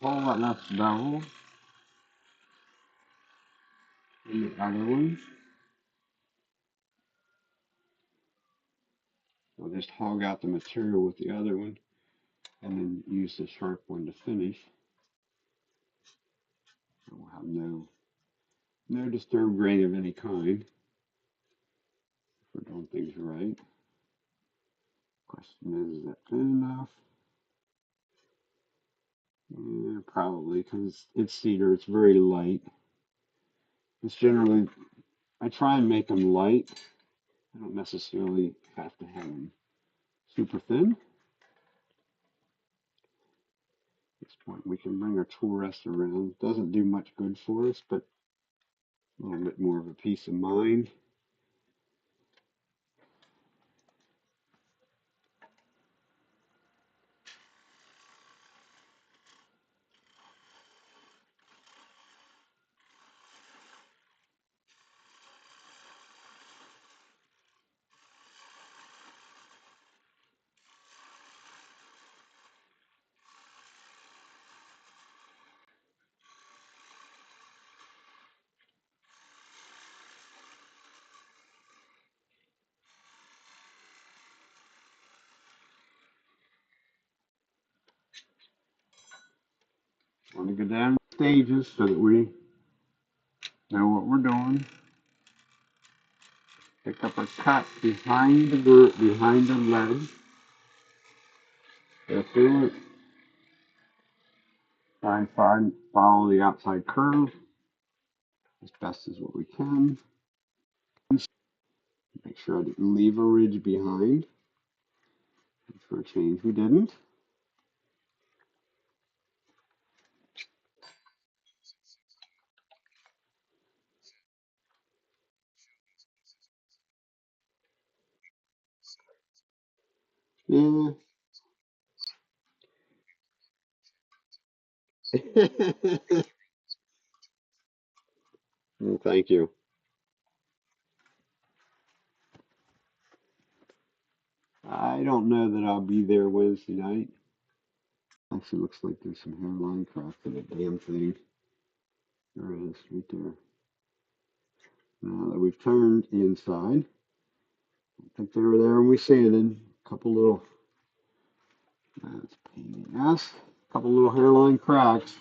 a whole lot less bevel than the other ones. I'll just hog out the material with the other one and then use the sharp one to finish. We'll have no disturbed grain of any kind if we're doing things right. Question is that thin enough? Yeah, probably, because it's cedar, it's very light. It's generally, I try and make them light. I don't necessarily have to have them super thin. At this point, we can bring our tool rest around. Doesn't do much good for us, but a little bit more of a peace of mind. Want to go down the stages so that we know what we're doing. Pick up a cut behind behind the leg. Go through it. Try and follow the outside curve as best as what we can. Make sure I didn't leave a ridge behind. For a change, we didn't. Yeah. Well, thank you. I don't know that I'll be there Wednesday night. Actually, looks like there's some hairline cracks in the damn thing. There it is, right there. Now that we've turned inside, I think they were there when we sanded. A couple little, that's a pain in the ass. A couple little hairline cracks.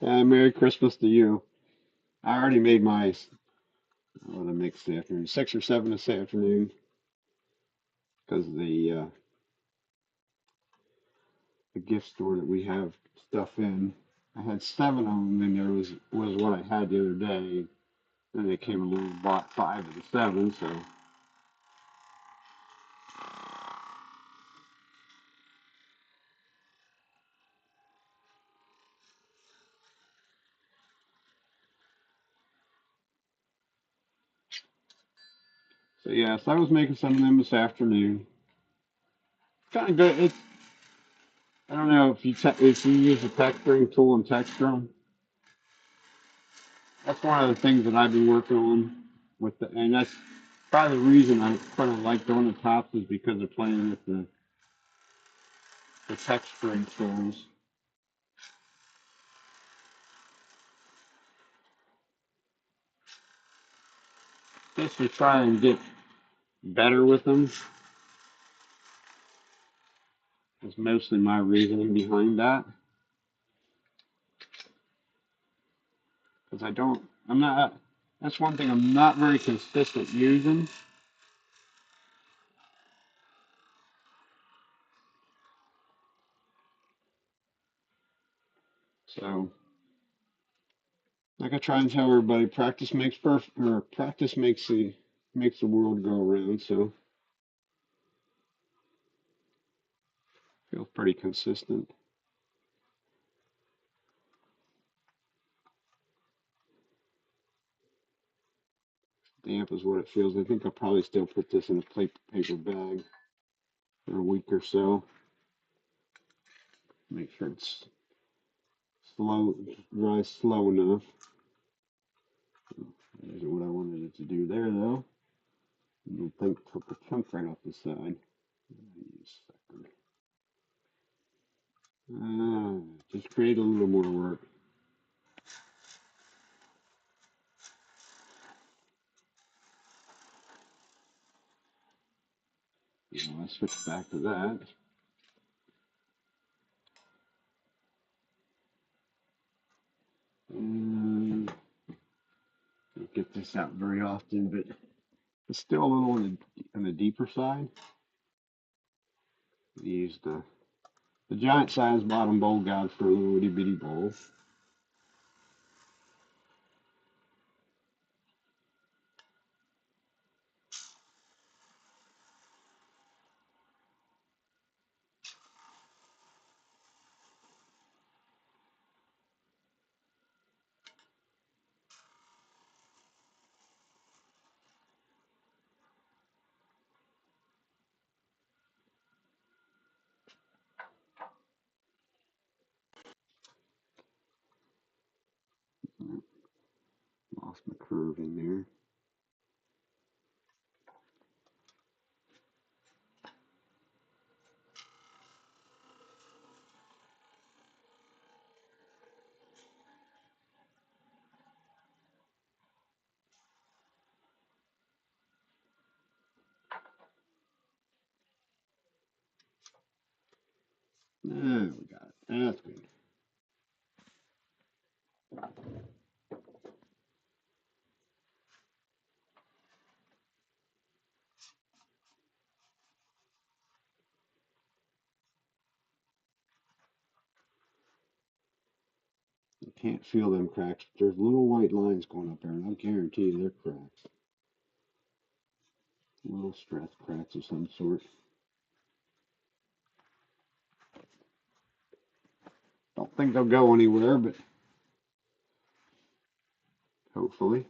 Merry Christmas to you. I already made my, what I make this afternoon, 6 or 7 this afternoon, because the gift store that we have stuff in. I had 7 of them, and there was what I had the other day. Then they came along and bought 5 of the 7. So yes, I was making some of them this afternoon. Kind of good. I don't know if you use the texturing tool and texture them. That's one of the things that I've been working on and that's probably the reason I kind of like doing the tops is because of playing with the texturing tools. Just to try and get better with them is mostly my reasoning behind that. Because I'm not, that's one thing I'm not very consistent using. So, like I try and tell everybody, practice makes perfect, or practice makes the world go around. So, feels pretty consistent. Damp is what it feels. I think I'll probably still put this in a paper bag for a week or so. Make sure it's dries slow enough. There's what I wanted it to do there, though. You think took a chunk right off the side. Just create a little more work. Let's switch back to that. And get put this out very often, but it's still a little on the deeper side. We used the giant size bottom bowl guide for a little itty bitty bowl. Lost my curve in there. There we got it. That's good. You can't feel them cracks. There's little white lines going up there, and I guarantee you they're cracks. Little stress cracks of some sort. Don't think they'll go anywhere, but hopefully.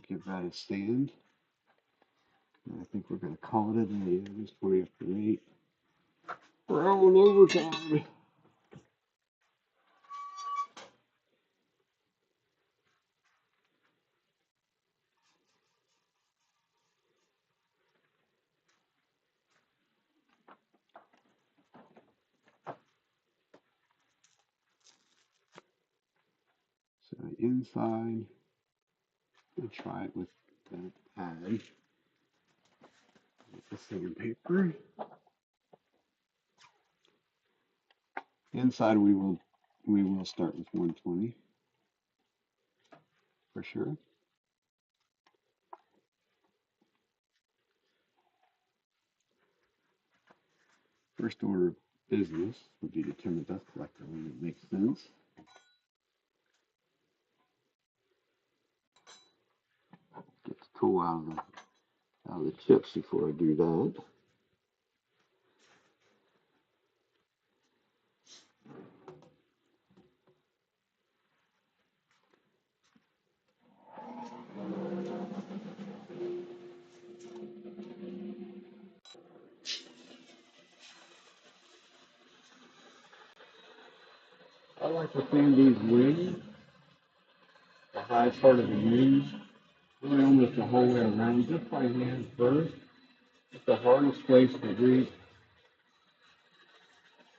Give that a stand. And I think we're going to call it a day. It's 20 after 8. We're on overtime. So inside, I'll try it with that pad. Get the sandpaper. Inside we will start with 120 for sure. First order of business would be to turn the dust collector when it makes sense. Get the tool out of the chips before I do that. I like to sand these wings, the high part of the wings, really almost the whole way around, just by hand first. It's the hardest place to reach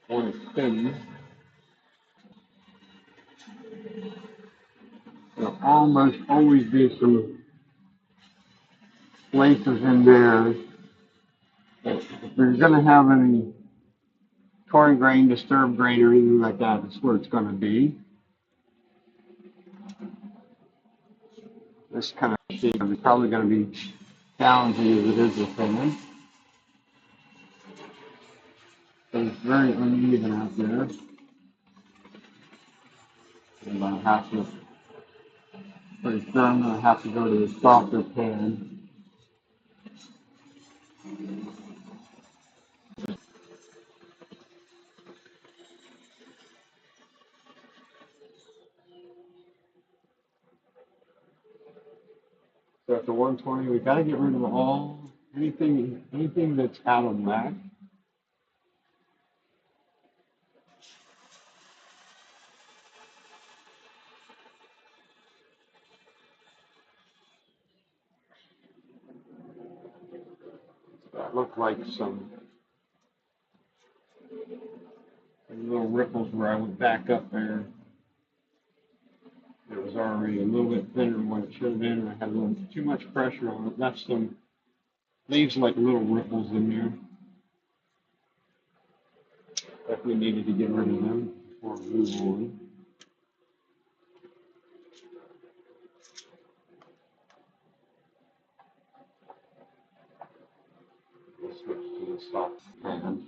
on a spin. There'll almost always be some places in there that if you're going to have any torn grain, disturbed grain, or anything like that, that's where it's going to be. This kind of shape is probably going to be challenging as it is with fan. So it's very uneven out there. And I have to, pretty sure I'm going to have to go to the softer pan. So at the 120, we got to get rid of anything that's out of whack. That looked like some little ripples where I went back up there. It was already a little bit thinner than what it should have been, and I had a little too much pressure on it. Left some leaves like little ripples in there. If we needed to get rid of them before we move on. We'll switch to the stock tab.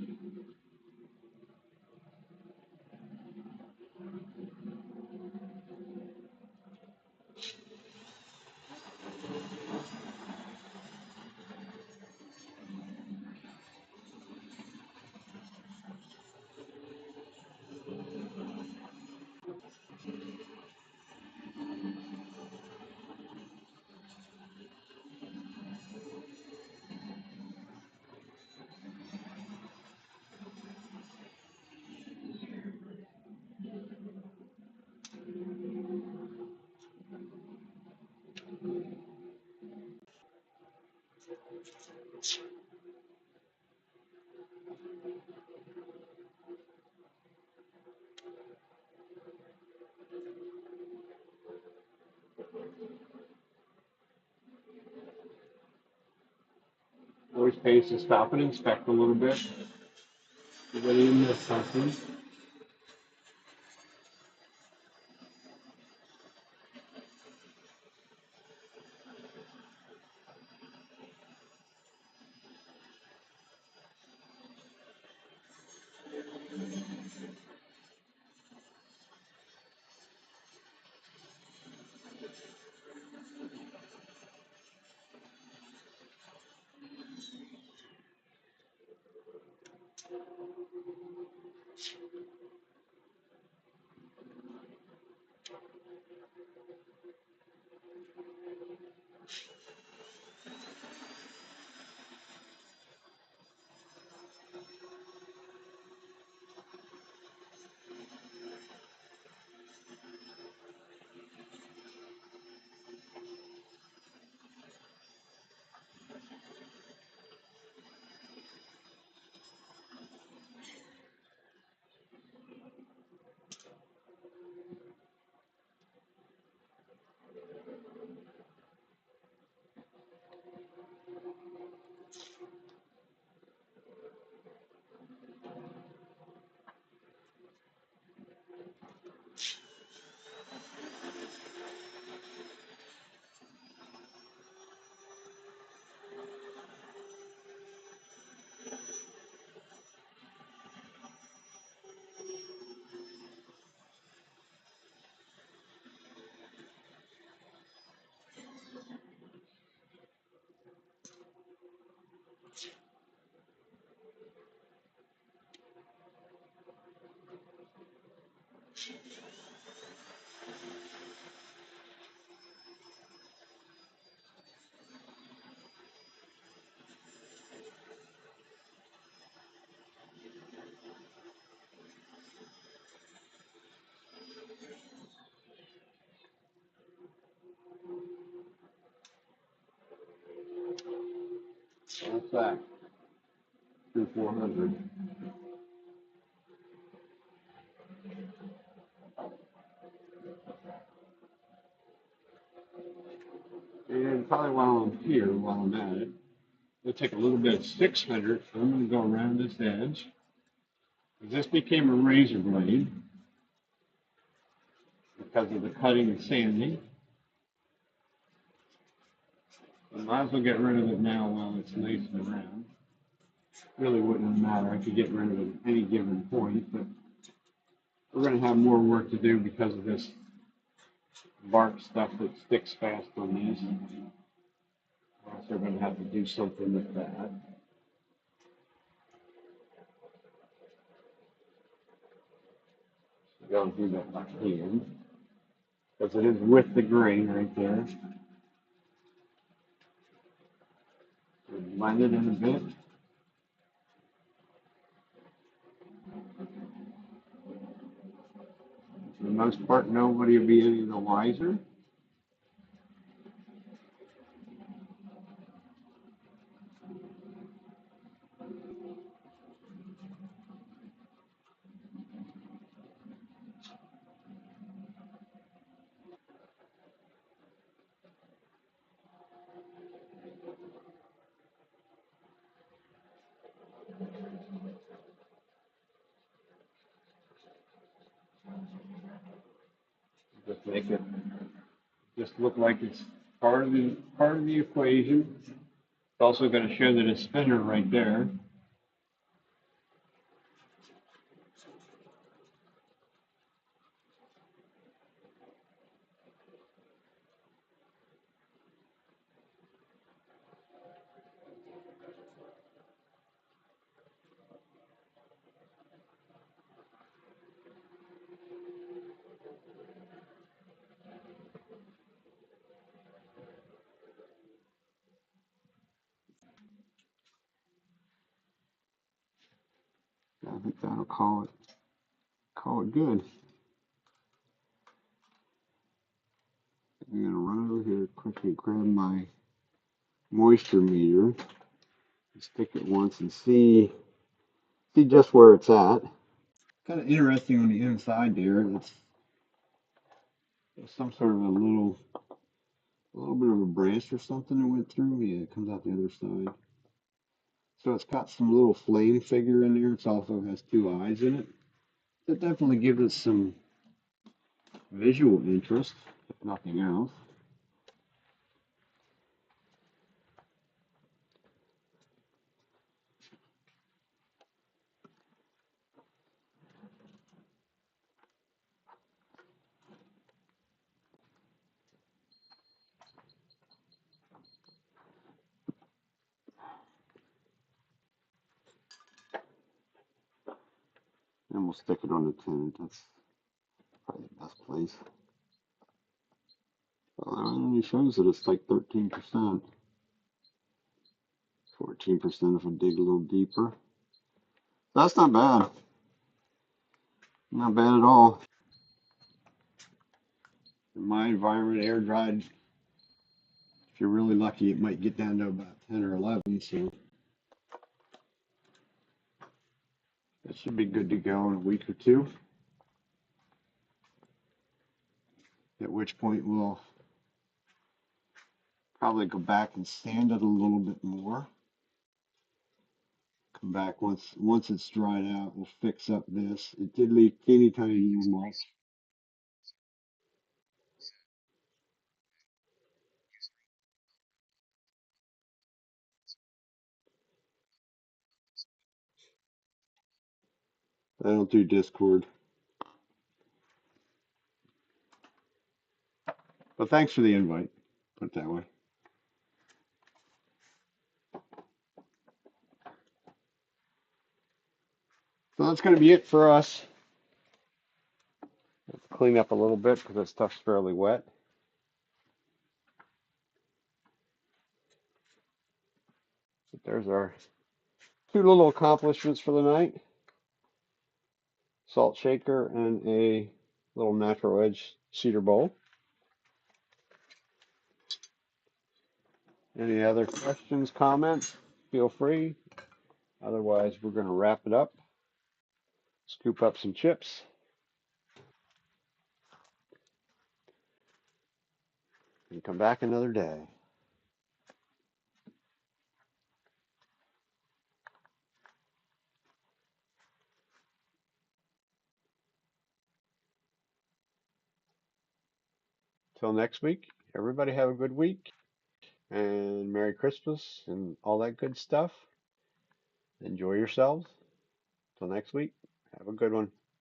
Always pays to stop and inspect a little bit. Everybody in this something. That's that. Through 400. And probably while I'm here, while I'm at it, we'll take a little bit of 600. I'm going to go around this edge. This became a razor blade because of the cutting and sanding. I might as well get rid of it now while it's nice and round. Really wouldn't matter. I could get rid of it at any given point, but we're going to have more work to do because of this bark stuff that sticks fast on these. So we're going to have to do something with that. So go do that by hand because it is with the grain right there. Blend it in a bit. For the most part, nobody will be any the wiser. Just make it just look like it's part of the equation. It's also going to show that it's spinner right there. I think that'll call it good. I'm gonna run over here quickly, grab my moisture meter, stick it once, and see just where it's at. Kind of interesting on the inside there. It's some sort of a little bit of a branch or something that went through. Yeah, it comes out the other side. So it's got some little flame figure in there. It also has two eyes in it. That definitely gives it some visual interest, if nothing else. And we'll stick it on the tin. That's probably the best place. Well, that only shows that it's like 13%. 14% if I dig a little deeper. That's not bad. Not bad at all. In my environment, air dried, if you're really lucky, it might get down to about 10 or 11. So that should be good to go in a week or two. At which point we'll probably go back and sand it a little bit more. Come back once it's dried out. We'll fix up this. It did leave teeny tiny marks. I don't do Discord. But thanks for the invite. Put it that way. So that's going to be it for us. Let's clean up a little bit because this stuff's fairly wet. But there's our two little accomplishments for the night. Salt shaker and a little natural edge cedar bowl. Any other questions, comments? Feel free. Otherwise, we're going to wrap it up. Scoop up some chips. And come back another day. Till next week, everybody have a good week. And Merry Christmas and all that good stuff. Enjoy yourselves. Till next week, have a good one.